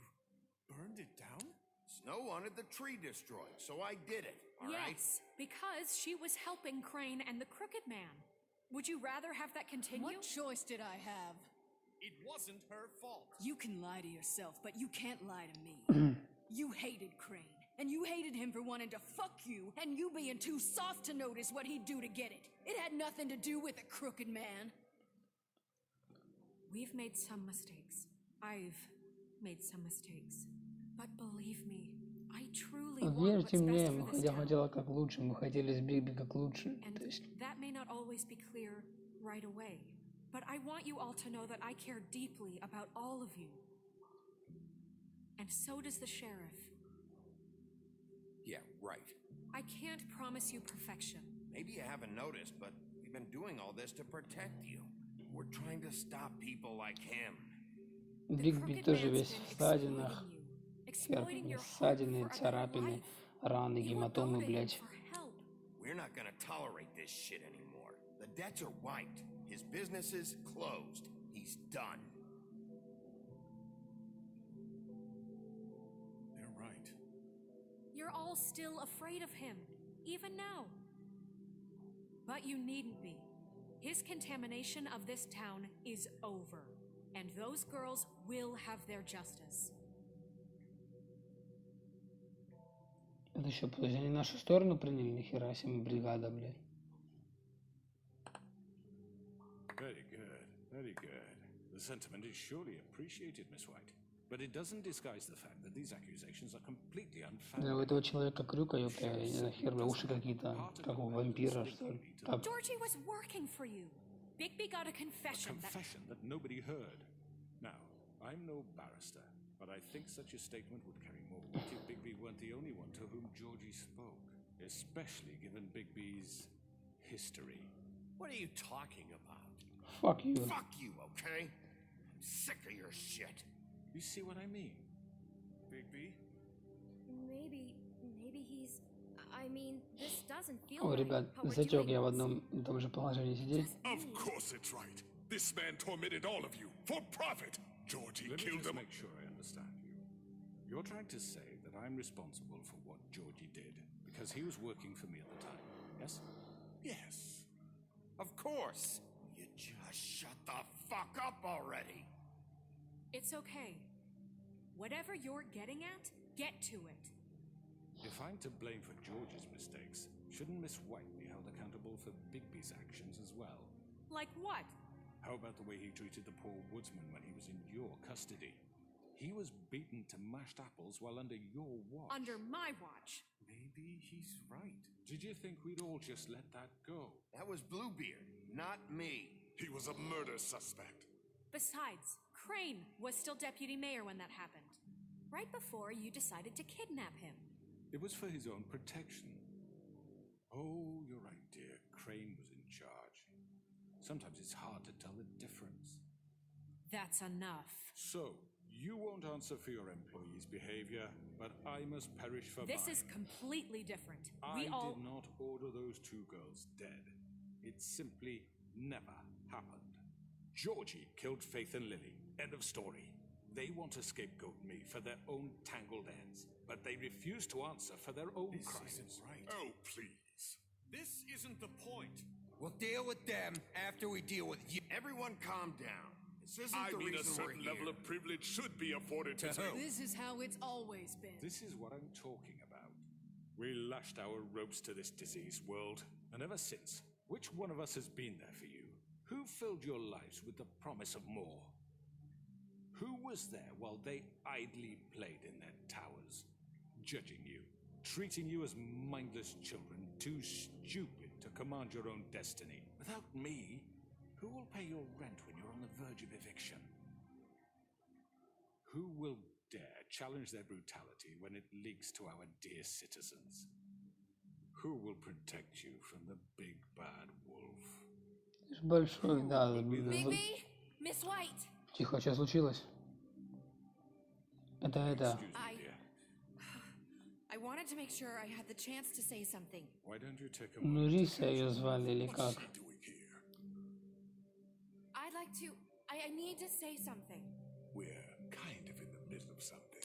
Speaker 3: burned it down?
Speaker 4: Snow wanted the tree destroyed, so I did it, all right?
Speaker 2: Yes, because she was helping Crane and the Crooked Man. Would you rather have that continue?
Speaker 8: What choice did I have?
Speaker 6: It wasn't her fault.
Speaker 8: You can lie to yourself, but you can't lie to me. You hated Crane, and you hated him for wanting to fuck you, and you being too soft to notice what he'd do to get it. It had nothing to do with the Crooked Man.
Speaker 2: We've made some mistakes. I've made some mistakes. But believe me, I truly want what's
Speaker 1: Верьте мне,
Speaker 2: best
Speaker 1: мы
Speaker 2: for this town.
Speaker 1: хотели как лучше, мы хотели с Бигби как лучше.
Speaker 2: And
Speaker 1: То есть
Speaker 2: that may not always be clear right away. But I want you all to know that I care deeply about all of you. And so does the sheriff.
Speaker 4: Yeah, right.
Speaker 2: I can't promise you perfection.
Speaker 4: Maybe you haven't noticed, but we've been doing all this to protect you. We're trying to stop people like him.
Speaker 1: Бигби тоже весь в ссадинах, ссадины, царапины, раны, гематомы, блять.
Speaker 4: We're not gonna tolerate this shit anymore. The debts are wiped. His business is closed. He's done.
Speaker 5: They're right.
Speaker 2: You're all still afraid of him, even now. But you needn't be. His contamination of this town is over, and those girls will have their justice.
Speaker 1: Это еще, подожди, они нашу сторону приняли, нихера себе, бригада, блядь.
Speaker 5: Very good, very good. The sentiment is surely appreciated, Miss White. But it doesn't disguise the fact that these accusations are completely unfounded.
Speaker 1: Да, у этого человека Крюка, ёпта, я не знаю, хер, бля, уши какие-то, как у вампира, что ли. Так.
Speaker 2: Georgie was working for you. Bigby got a confession.
Speaker 5: A confession that nobody heard. Now, I'm no barrister, but I think such a statement would carry more weight if Bigby weren't the only one to whom Georgie spoke, especially given Bigby's history.
Speaker 4: What are you talking about?
Speaker 1: Fuck you.
Speaker 4: Fuck you, okay? I'm sick of your shit.
Speaker 5: You see what I mean?
Speaker 6: Bigby?
Speaker 11: Maybe he's... I mean, this doesn't feel
Speaker 1: О,
Speaker 11: right,
Speaker 1: ребят,
Speaker 11: how we're
Speaker 1: затек,
Speaker 11: doing
Speaker 1: я в
Speaker 11: this.
Speaker 1: одном и том же положении сидеть.
Speaker 10: Of course it's right. This man tormented all of you for profit. Georgie
Speaker 5: Let me
Speaker 10: killed
Speaker 5: just
Speaker 10: them.
Speaker 5: make sure I understand you. You're trying to say that I'm responsible for what Georgie did because he was working for me at the time, yes?
Speaker 10: Yes.
Speaker 4: Of course. You just shut the fuck up already.
Speaker 2: It's okay. Whatever you're getting at, get to it.
Speaker 5: If I'm to blame for George's mistakes, shouldn't Miss White be held accountable for Bigby's actions as well?
Speaker 2: Like what?
Speaker 5: How about the way he treated the poor woodsman when he was in your custody? He was beaten to mashed apples while under your watch.
Speaker 2: Under my watch.
Speaker 5: Maybe he's right. Did you think we'd all just let that go?
Speaker 4: That was Bluebeard, not me.
Speaker 10: He was a murder suspect.
Speaker 2: Besides, Crane was still deputy mayor when that happened. Right before you decided to kidnap him.
Speaker 5: It was for his own protection. Oh, you're right, dear. Crane was in charge. Sometimes it's hard to tell the difference.
Speaker 2: That's enough.
Speaker 5: So, you won't answer for your employees' behavior, but I must perish for
Speaker 2: This
Speaker 5: mine.
Speaker 2: is completely different.
Speaker 5: I did not order those two girls dead. It simply never happened. Georgie killed Faith and Lily. End of story. They want to scapegoat me for their own tangled ends, but they refuse to answer for their own crimes.
Speaker 6: This isn't right.
Speaker 10: Oh, please.
Speaker 6: This isn't the point.
Speaker 4: We'll deal with them after we deal with you. Everyone calm down. This isn't
Speaker 10: I
Speaker 4: the
Speaker 10: mean, a
Speaker 4: reason we're
Speaker 10: certain
Speaker 4: here.
Speaker 10: level of privilege should be afforded to
Speaker 4: who?
Speaker 8: This is how it's always been.
Speaker 5: This is what I'm talking about. We lashed our ropes to this diseased world, and ever since, which one of us has been there for you? Who filled your lives with the promise of more? Who was there while they idly played in their towers, judging you, treating you as mindless children, too stupid to command your own destiny? Without me, who will pay your rent when you're on the verge of eviction? Who will dare challenge their brutality when it leaks to our dear citizens? Who will protect you from the big bad wolf?
Speaker 1: Большой, да.
Speaker 2: Bigby, Miss White.
Speaker 1: Тихо, что случилось? Это.
Speaker 11: I wanted to make sure I had the chance to say something.
Speaker 5: Why don't you take a
Speaker 1: Ну,
Speaker 5: moment?
Speaker 1: Риса ее звали или как?
Speaker 10: What's she doing here?
Speaker 2: like to... I need to say something.
Speaker 10: We're kind of in the middle of something.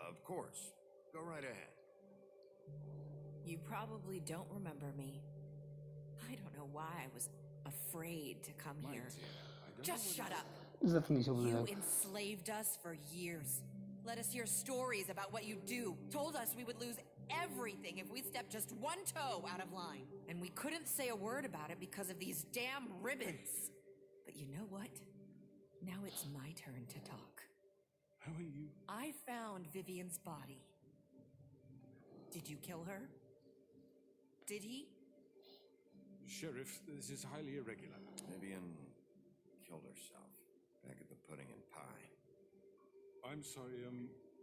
Speaker 4: Of course. Go right ahead.
Speaker 2: You probably don't remember me. I don't know why I was afraid to come here. Just shut up.
Speaker 1: Заткнись,
Speaker 2: You
Speaker 1: ублюдок.
Speaker 2: enslaved us for years. Let us hear stories about what you do. Told us we would lose everything if we stepped just one toe out of line. And we couldn't say a word about it because of these damn ribbons. But you know what? Now it's my turn to talk.
Speaker 10: How are you?
Speaker 2: I found Vivian's body. Did you kill her? Did he?
Speaker 5: Sheriff, this is highly irregular.
Speaker 4: Vivian killed herself back at the pudding and pie.
Speaker 5: I'm sorry,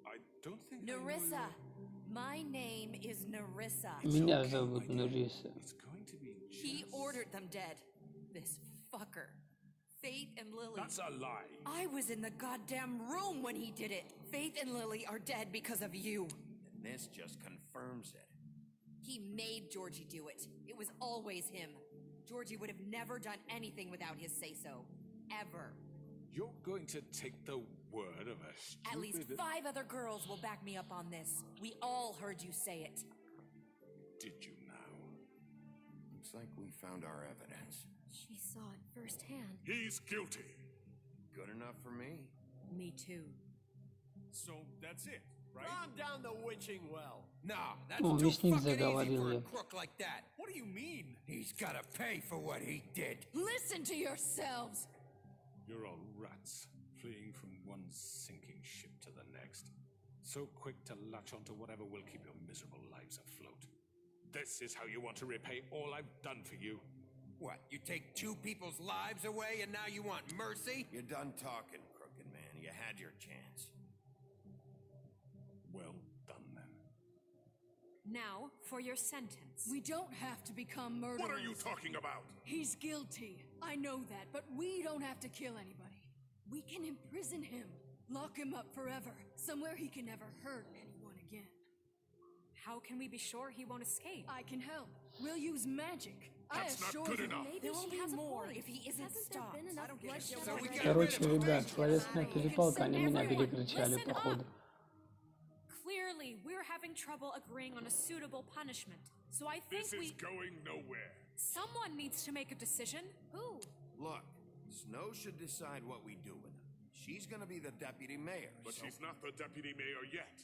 Speaker 5: I don't think I know
Speaker 2: Nerissa.
Speaker 5: you.
Speaker 2: My name is Nerissa.
Speaker 1: Меня зовут Нариса.
Speaker 5: It's going to be
Speaker 2: He
Speaker 5: just...
Speaker 2: ordered them dead. This fucker. Faith and Lily.
Speaker 5: That's a lie.
Speaker 2: I was in the goddamn room when he did it. Faith and Lily are dead because of you.
Speaker 4: And this just confirms it.
Speaker 2: He made Georgie do it. It was always him. Georgie would have never done anything without his say-so. Ever.
Speaker 5: You're going to take the word of a stupid...
Speaker 2: At least 5 other girls will back me up on this. We all heard you say it.
Speaker 5: Did you now?
Speaker 4: Looks like we found our evidence.
Speaker 11: She saw it firsthand.
Speaker 10: He's guilty.
Speaker 4: Good enough for me.
Speaker 2: Me too.
Speaker 6: So that's it, right?
Speaker 3: Calm down the witching well.
Speaker 4: Nah, that's
Speaker 1: О,
Speaker 4: too
Speaker 1: мясник
Speaker 4: fucking easy
Speaker 1: заговорил
Speaker 4: for a
Speaker 1: я.
Speaker 4: crook like that.
Speaker 6: What do you mean?
Speaker 4: He's gotta pay for what he did.
Speaker 2: Listen to yourselves!
Speaker 5: You're all rats, fleeing from one sinking ship to the next. So quick to latch onto whatever will keep your miserable lives afloat. This is how you want to repay all I've done for you.
Speaker 4: What, you take 2 people's lives away and now you want mercy? You're done talking, crooked man. You had your chance.
Speaker 5: Well done, then.
Speaker 2: Now, for your sentence.
Speaker 13: We don't have to become murderers.
Speaker 10: What are you talking about?
Speaker 13: He's guilty. I know that, but we don't have to kill anybody. We can imprison him, lock him up forever, somewhere he can never hurt anyone again.
Speaker 2: How can we be sure he won't escape?
Speaker 13: I can help. We'll use magic.
Speaker 10: That's
Speaker 13: I
Speaker 10: not
Speaker 13: assure
Speaker 10: good
Speaker 13: you.
Speaker 10: enough.
Speaker 11: Maybe
Speaker 2: There will
Speaker 11: she
Speaker 2: be
Speaker 11: has a
Speaker 2: more
Speaker 11: point.
Speaker 2: if he isn't
Speaker 11: Hasn't
Speaker 2: stopped.
Speaker 11: there been
Speaker 2: I
Speaker 11: enough
Speaker 2: don't give a
Speaker 11: bloodshed
Speaker 2: shit.
Speaker 4: So we
Speaker 11: already?
Speaker 4: got
Speaker 1: Короче, ребят, словесная перепалка, они меня перекричали,
Speaker 2: Listen
Speaker 1: походу.
Speaker 2: up. Clearly, we're having trouble agreeing on a suitable punishment. So I think
Speaker 10: This is going nowhere.
Speaker 2: someone needs to make a decision. Who?
Speaker 4: Look, Snow should decide what we do with him. She's gonna be the deputy mayor.
Speaker 10: But
Speaker 4: so-
Speaker 10: she's not the deputy mayor yet.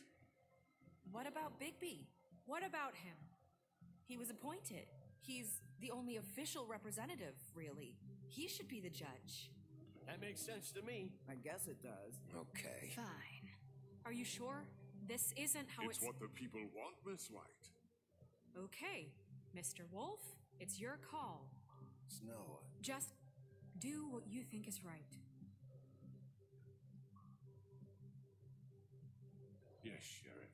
Speaker 2: What about Bigby? What about him? He was appointed. He's the only official representative, really. He should be the judge.
Speaker 3: That makes sense to me.
Speaker 12: I guess it does.
Speaker 4: Okay.
Speaker 2: Fine. Are you sure? This isn't how
Speaker 10: It's what the people want, Miss White.
Speaker 2: Okay, Mr. Wolf, it's your call.
Speaker 4: Snow.
Speaker 2: Just do what you think is right.
Speaker 5: Yes, Sheriff.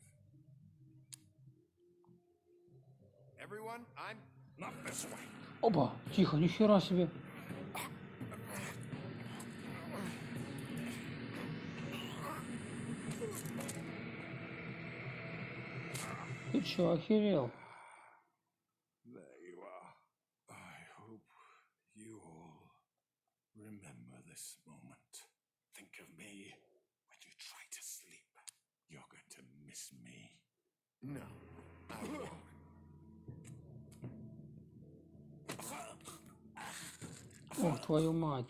Speaker 4: Everyone, I'm...
Speaker 10: Not this way.
Speaker 1: Опа, тихо, нихера себе. Ты чё, охерел?
Speaker 5: There you are. I hope you all remember this moment. Think of me when you try to sleep. You're going to miss me.
Speaker 4: No, I won't.
Speaker 1: Ох, твою мать.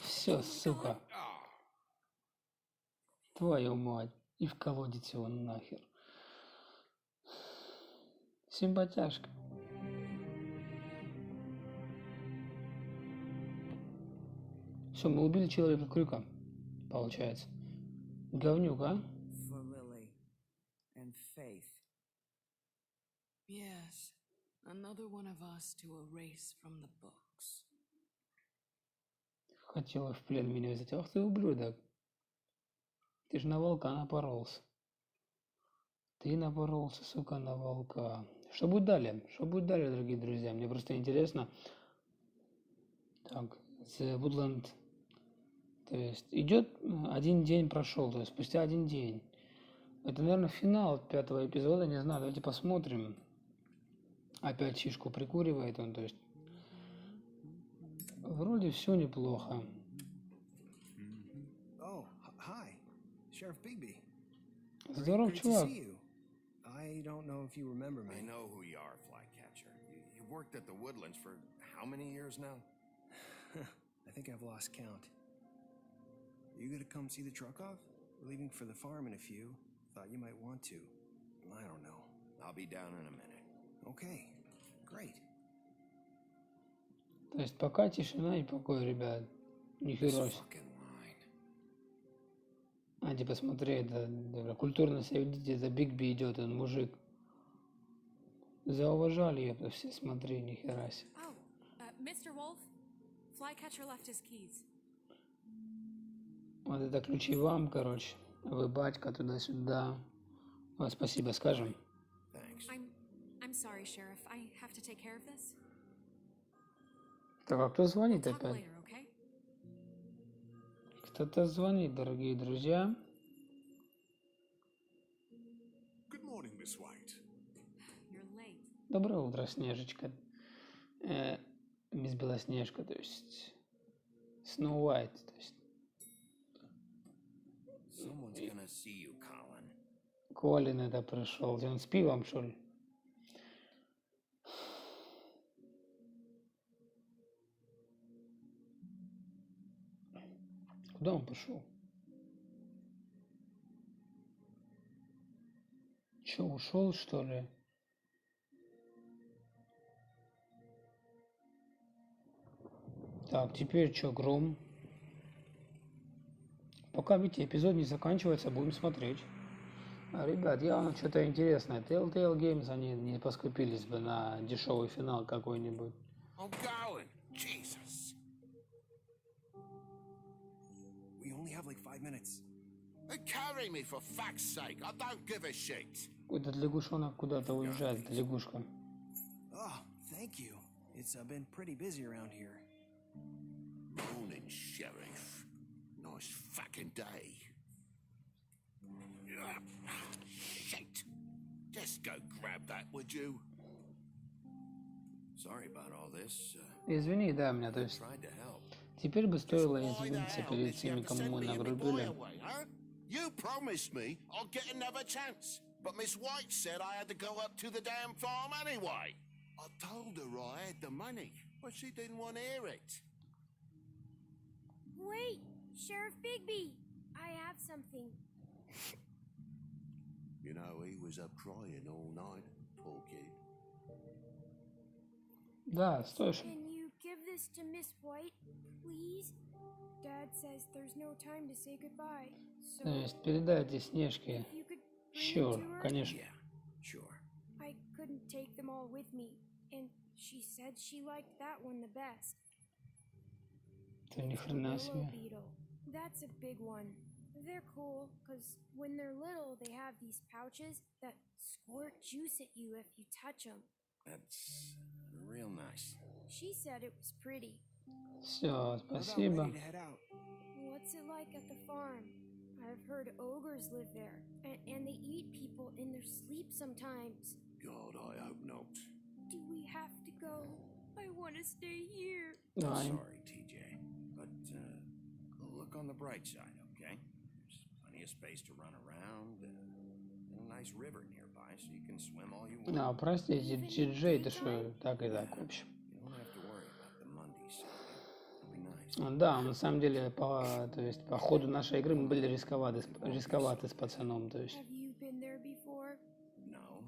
Speaker 1: Все, сука. Твою мать. И в колодец его нахер. Симпатяшка. Все, мы убили человека Крюка, получается. Говнюк, а?
Speaker 12: For Lily and Faith.
Speaker 13: Yes, another one of us to erase from the books.
Speaker 1: Хотела в плен меня взять. Ах ты ублюдок. Ты ж на волка напоролся. Ты напоролся, сука, на волка. Что будет далее? Что будет далее, дорогие друзья? Мне просто интересно. Так, The Woodland. То есть идет один день прошел, то есть спустя один день. Это, наверное, финал 5-го эпизода, не знаю, давайте посмотрим. Опять чишку прикуривает он, то есть Вроде все неплохо.
Speaker 14: Oh, hi, Sheriff Bigby.
Speaker 1: Здоров,
Speaker 14: Great to
Speaker 1: чувак.
Speaker 14: see you. I don't know if you remember me.
Speaker 4: I know who you are, Flycatcher. You worked at the Woodlands for how many years now?
Speaker 14: I think I've lost count. Are you gonna come see the truck off? We're leaving for the farm in a few. Thought you might want to. I don't know.
Speaker 4: I'll be down in a minute.
Speaker 14: Okay, great.
Speaker 1: То есть пока тишина и покой, ребят. Нихера себе. А, типа, смотри, это культурно себя ведите, за Бигби идет, он мужик. Зауважали ее, все, смотри, нихера себе.
Speaker 2: Oh, Mr. Wolf, Flycatcher left his keys.
Speaker 1: Вот это ключи вам, короче. Вы батька туда-сюда. О, спасибо, скажем.
Speaker 2: I'm sorry, Sheriff. I have to take care of this.
Speaker 1: Так, а кто звонит
Speaker 2: Talk
Speaker 1: опять?
Speaker 2: later, okay?
Speaker 1: Кто-то звонит, дорогие друзья.
Speaker 10: Good morning, Miss White.
Speaker 2: You're late.
Speaker 1: Доброе утро, Снежечка. Мисс Белоснежка, то есть Snow White, то есть.
Speaker 4: Someone's gonna see you, Colin.
Speaker 1: Колин это пришел. Он с пивом, что ли? Куда он пошел? Че, ушел, что ли? Так, теперь что, Гром? Пока, видите, эпизод не заканчивается, будем смотреть. Ребят, явно что-то интересное. Telltale Games, они не поскупились бы на дешевый финал какой-нибудь.
Speaker 3: I'm going. Jesus.
Speaker 14: We only have like 5 minutes.
Speaker 3: Carry me for fuck's sake. I don't give a shit.
Speaker 1: Какой-то лягушонок куда-то уезжает, эта лягушка.
Speaker 14: Oh, thank you. It's been pretty busy around here.
Speaker 3: Morning, Sheriff. Nice fucking day. Shit. Just go grab that, would you?
Speaker 4: Sorry about all this.
Speaker 1: Извини, да, меня, то есть...
Speaker 4: Tried to help.
Speaker 1: Теперь бы стоило извиниться перед теми, кому мы нагрубили.
Speaker 3: You promised me I'll get another chance, but Miss White said I had to go up to the damn farm anyway. I told her I had the money, but she didn't want to hear it.
Speaker 11: Wait, Sheriff Bigby, I have something.
Speaker 3: You know, he was up crying all night, poor kid.
Speaker 1: Да, стой.
Speaker 11: Can you give this to Miss White, please? Dad says there's no time to say goodbye. So
Speaker 1: То есть передайте Снежке. Sure, конечно.
Speaker 4: Sure.
Speaker 11: I couldn't take them all with me, and she said she liked that one the best.
Speaker 1: Это ни хрена
Speaker 11: Willow
Speaker 1: себе.
Speaker 11: beetle. That's a big one. They're cool, because when they're little, they have these pouches that squirt juice at you if you touch them.
Speaker 4: That's real nice.
Speaker 11: She said it was pretty.
Speaker 1: Все, спасибо.
Speaker 11: What's it like at the farm? I've heard ogres live there, and they eat people in their sleep sometimes.
Speaker 3: God, I hope not.
Speaker 11: Do we have to go? I want to stay here.
Speaker 4: Sorry, TJ, but look on the bright side, okay? There's plenty of space to run around, and a nice river nearby, so you can swim all you want.
Speaker 1: А, простите, Джей, ты что, так и так, в общем.
Speaker 4: You don't have to worry about the Monday side. It'll be nice.
Speaker 1: Да, на самом деле, то есть, по ходу нашей игры мы были рисковаты с пацаном, то есть.
Speaker 11: Have you been there before?
Speaker 4: No.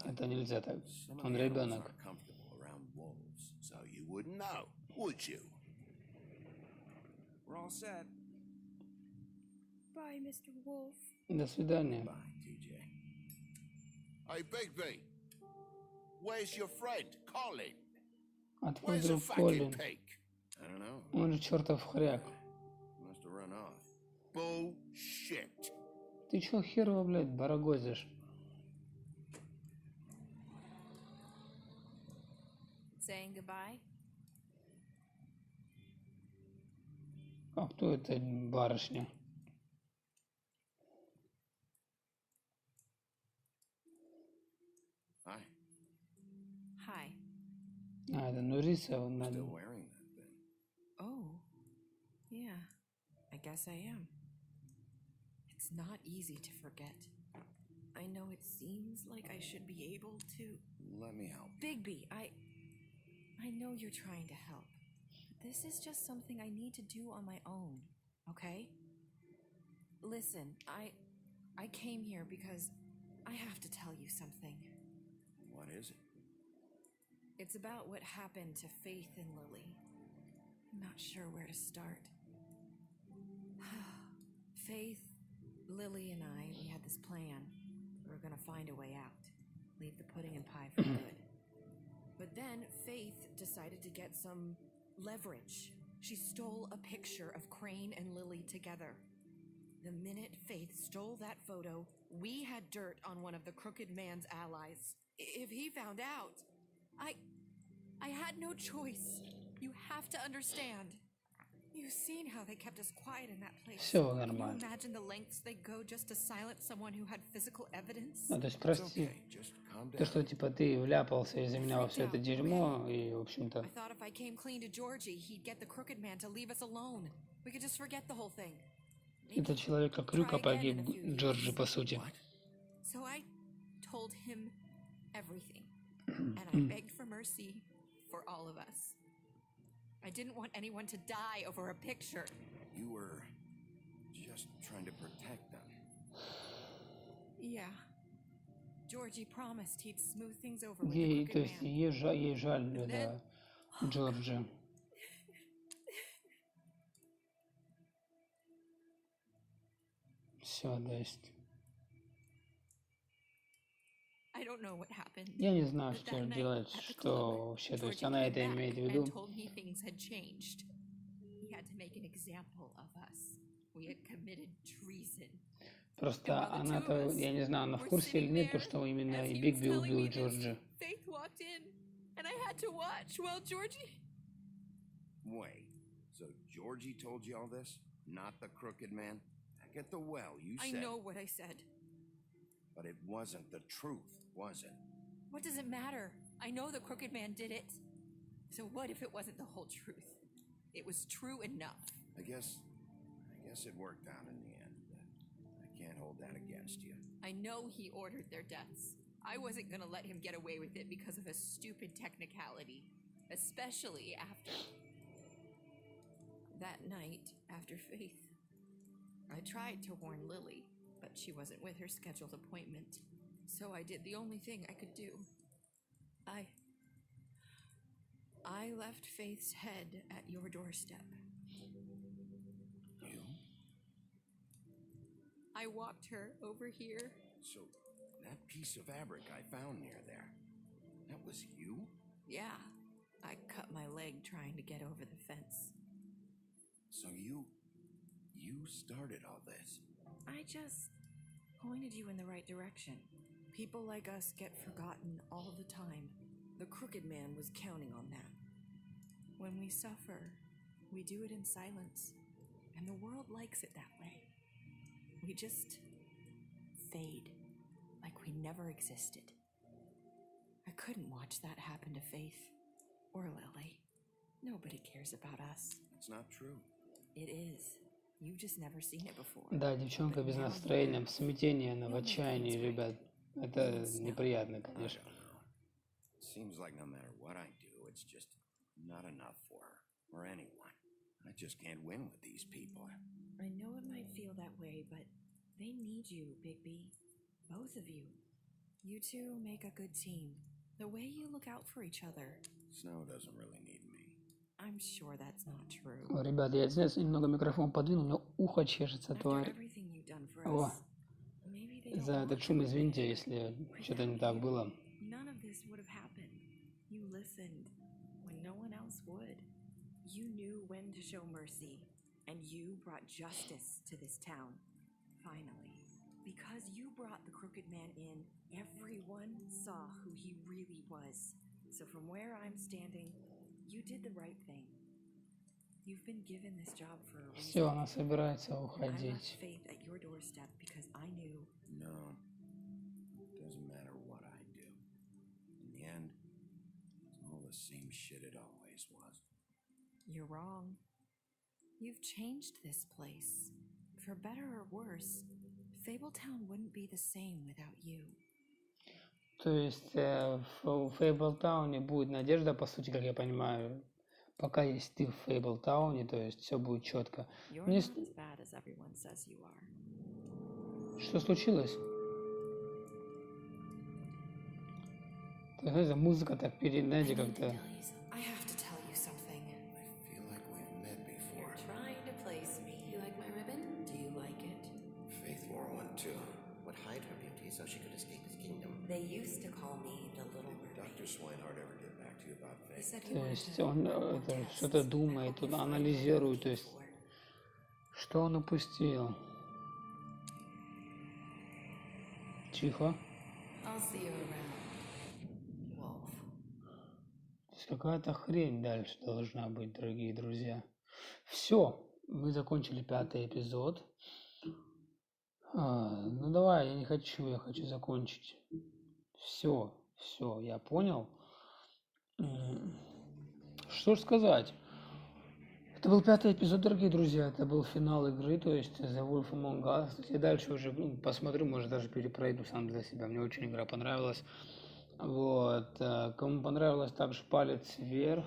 Speaker 1: Это нельзя так.
Speaker 4: Some of
Speaker 1: Он
Speaker 4: the animals
Speaker 1: ребенок.
Speaker 4: aren't comfortable around wolves,
Speaker 3: So you wouldn't know, would you?
Speaker 14: We're all set.
Speaker 11: Bye, Mr. Wolf.
Speaker 1: До свидания.
Speaker 4: Bye, TJ.
Speaker 3: Hey, Bigby. Where's your friend, Colin?
Speaker 1: А твой
Speaker 3: Where's the
Speaker 1: друг
Speaker 3: fucking
Speaker 1: Колин,
Speaker 3: pig?
Speaker 4: I don't know.
Speaker 1: он же чертов хряк.
Speaker 4: Must have run off.
Speaker 3: Bullshit.
Speaker 1: Ты чё херово, блядь, барагозишь?
Speaker 2: Saying goodbye?
Speaker 1: А кто это барышня?
Speaker 4: Hi.
Speaker 2: Hi.
Speaker 1: А, это Нуриса.
Speaker 4: Still wearing that then?
Speaker 15: guess I am. It's not easy to forget. I know it seems like I should be able to.
Speaker 4: Let me help.
Speaker 15: Bigby, I know you're trying to help. But this is just something I need to do on my own, okay? Listen, I came here because I have to tell you something.
Speaker 4: What is it?
Speaker 15: It's about what happened to Faith and Lily. I'm not sure where to start. Faith, Lily, and we had this plan. We were gonna find a way out. Leave the pudding and pie for good. But then Faith decided to get some leverage. She stole a picture of Crane and Lily together. The minute Faith stole that photo, we had dirt on one of the Crooked Man's allies. If he found out, I had no choice. You have to understand. You've seen how they kept us quiet in that place.
Speaker 1: Все
Speaker 15: Can you
Speaker 1: нормально.
Speaker 15: imagine the lengths they go just to silence someone who had physical evidence?
Speaker 1: Ну, то есть, прости. То, что, типа, ты вляпался из-за меня во все это дерьмо, и, в общем-то...
Speaker 15: I thought if I came clean to Georgie, he'd get the Crooked Man to leave us alone. We could just forget the whole thing.
Speaker 1: Это человека Крюка погиб Джорджи, по сути.
Speaker 15: So I told him everything. And I begged for mercy for all of us. I didn't want anyone to die over a picture.
Speaker 4: You were just trying to protect them.
Speaker 15: Yeah. Georgie promised he'd smooth things over with the
Speaker 1: Ей, то
Speaker 15: Crooked
Speaker 1: есть,
Speaker 15: Man.
Speaker 1: ей жаль, да, Джорджи. Все, то есть...
Speaker 15: I don't know what happened.
Speaker 1: Я не знаю,
Speaker 15: But
Speaker 1: что
Speaker 15: that night
Speaker 1: делать,
Speaker 15: at the
Speaker 1: что
Speaker 15: club,
Speaker 1: вообще, то есть
Speaker 15: Georgie
Speaker 1: она
Speaker 15: came
Speaker 1: это
Speaker 15: back
Speaker 1: имеет в
Speaker 15: and
Speaker 1: виду.
Speaker 15: told me things had changed. He had to make an example of us. We had committed treason.
Speaker 1: Просто она-то, я не знаю, она в курсе или нет, то, что именно и Бигби убил Джорджи.
Speaker 15: Faith walked in, and I had to watch while Georgie...
Speaker 4: Wait, so Georgie told you all this? Not the Crooked Man? Back at the well, you said...
Speaker 15: I know what I said.
Speaker 4: But it wasn't the truth, was it?
Speaker 15: What does it matter? I know the Crooked Man did it. So what if it wasn't the whole truth? It was true enough.
Speaker 4: I guess it worked out in the end. I can't hold that against you.
Speaker 15: I know he ordered their deaths. I wasn't gonna let him get away with it because of a stupid technicality. Especially after... that night, after Faith. I tried to warn Lily, but she wasn't with her scheduled appointment. So I did the only thing I could do. I left Faith's head at your doorstep.
Speaker 4: You?
Speaker 15: I walked her over here.
Speaker 4: So, that piece of fabric I found near there, that was you?
Speaker 15: Yeah, I cut my leg trying to get over the fence.
Speaker 4: So you started all this?
Speaker 15: I just pointed you in the right direction. People like us get forgotten all the time. The Crooked Man was counting on that. When we suffer, we do it in silence, and the world likes it that way. We just fade, like we never existed. I couldn't watch that happen to Faith, or Lily. Nobody cares about us.
Speaker 4: It's not true.
Speaker 15: It is. You've just never seen it before.
Speaker 1: Да, девчонка без настроения, в смятении, она в отчаянии, ребят. Это неприятно, конечно.
Speaker 4: Seems like no matter what I do, it's just not enough for her, or anyone. I just can't win with these people.
Speaker 15: I know it might feel that way, but they need you, Bigby. Both of you. You two make a good team. The way you look out for each other.
Speaker 4: Snow doesn't really need me.
Speaker 15: I'm sure that's not true.
Speaker 1: О, ребят, я здесь немного микрофон подвину, у меня ухо чешется, тварь. О, за этот шум извините, если что-то не так было.
Speaker 15: None of this would have happened. You listened when no one else would. You knew when to show mercy, and you brought justice to this town. Finally. Because you brought the Crooked Man in, everyone saw who he really was. So from where I'm standing, you did the right thing. You've been given this job for a reason.
Speaker 1: Все, она собирается
Speaker 15: I left
Speaker 1: уходить.
Speaker 15: Faith at your doorstep because I knew.
Speaker 4: No. Doesn't matter what I do. In the end, it's all the same shit it always was.
Speaker 15: You're wrong. You've changed this place. For better or worse, Fabletown wouldn't be the same without you.
Speaker 1: То есть в Фейблтауне будет надежда, по сути, как я понимаю, пока есть ты в Фейблтауне, то есть все будет четко.
Speaker 15: You're
Speaker 1: Мне...
Speaker 15: not as bad as everyone says you are.
Speaker 1: Что случилось? Знаете, музыка так знаете, как-то...
Speaker 15: I have to tell you something.
Speaker 4: I feel like we've met before.
Speaker 15: You're trying to place me. You like my ribbon? Do you like it?
Speaker 4: Faith wore one too. Would hide her beauty so she could escape his kingdom.
Speaker 15: They used to call me the Little
Speaker 4: Did
Speaker 15: Mermaid.
Speaker 4: Dr. Swinehart ever get back to you about
Speaker 15: He
Speaker 4: Faith?
Speaker 15: said he
Speaker 1: То
Speaker 15: wanted
Speaker 1: есть
Speaker 15: to
Speaker 1: он что-то думает, он анализирует, то есть что он упустил. Тихо.
Speaker 15: I'll see you around. Wolf.
Speaker 1: То есть какая-то хрень дальше должна быть, дорогие друзья. Все, мы закончили 5-й эпизод. Ну давай, я хочу закончить. Все, я понял. Что ж сказать. Это был 5-й эпизод, дорогие друзья. Это был финал игры, то есть The Wolf Among Us. Я дальше уже посмотрю, может даже перепройду сам для себя. Мне очень игра понравилась. Вот. Кому понравилось, также палец вверх.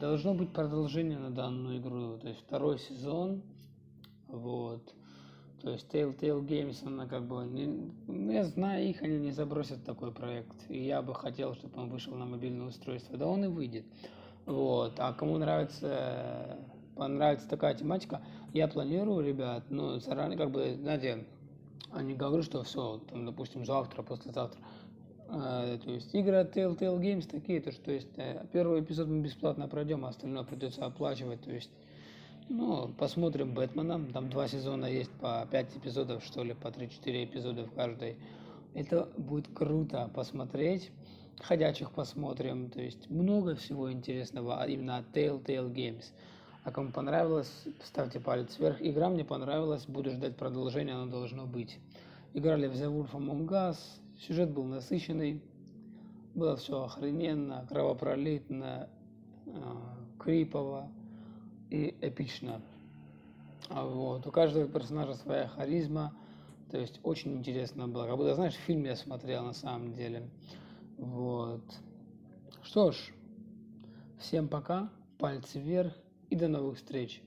Speaker 1: Должно быть продолжение на данную игру. То есть 2-й сезон. Вот. То есть Telltale Games, она как бы, я знаю их, они не забросят такой проект. И я бы хотел, чтобы он вышел на мобильное устройство. Да он и выйдет. Вот. А кому понравится такая тематика, я планирую, ребят, заранее, как бы, знаете, не говорю, что все, там, допустим, завтра, послезавтра. То есть игры от Telltale Games такие, то есть первый эпизод мы бесплатно пройдем, а остальное придется оплачивать, то есть посмотрим Бэтмена, там 2 сезона есть по 5 эпизодов, что ли, по 3-4 эпизода в каждой. Это будет круто посмотреть. Ходячих посмотрим, то есть много всего интересного именно от Telltale Games. А кому понравилось, ставьте палец вверх. Игра мне понравилась, буду ждать продолжения, оно должно быть. Играли в The Wolf Among Us, сюжет был насыщенный, было все охрененно, кровопролитно, крипово и эпично. Вот. У каждого персонажа своя харизма, то есть очень интересно было. Как будто, знаешь, фильм я смотрел на самом деле. Вот. Что ж, всем пока, пальцы вверх и до новых встреч.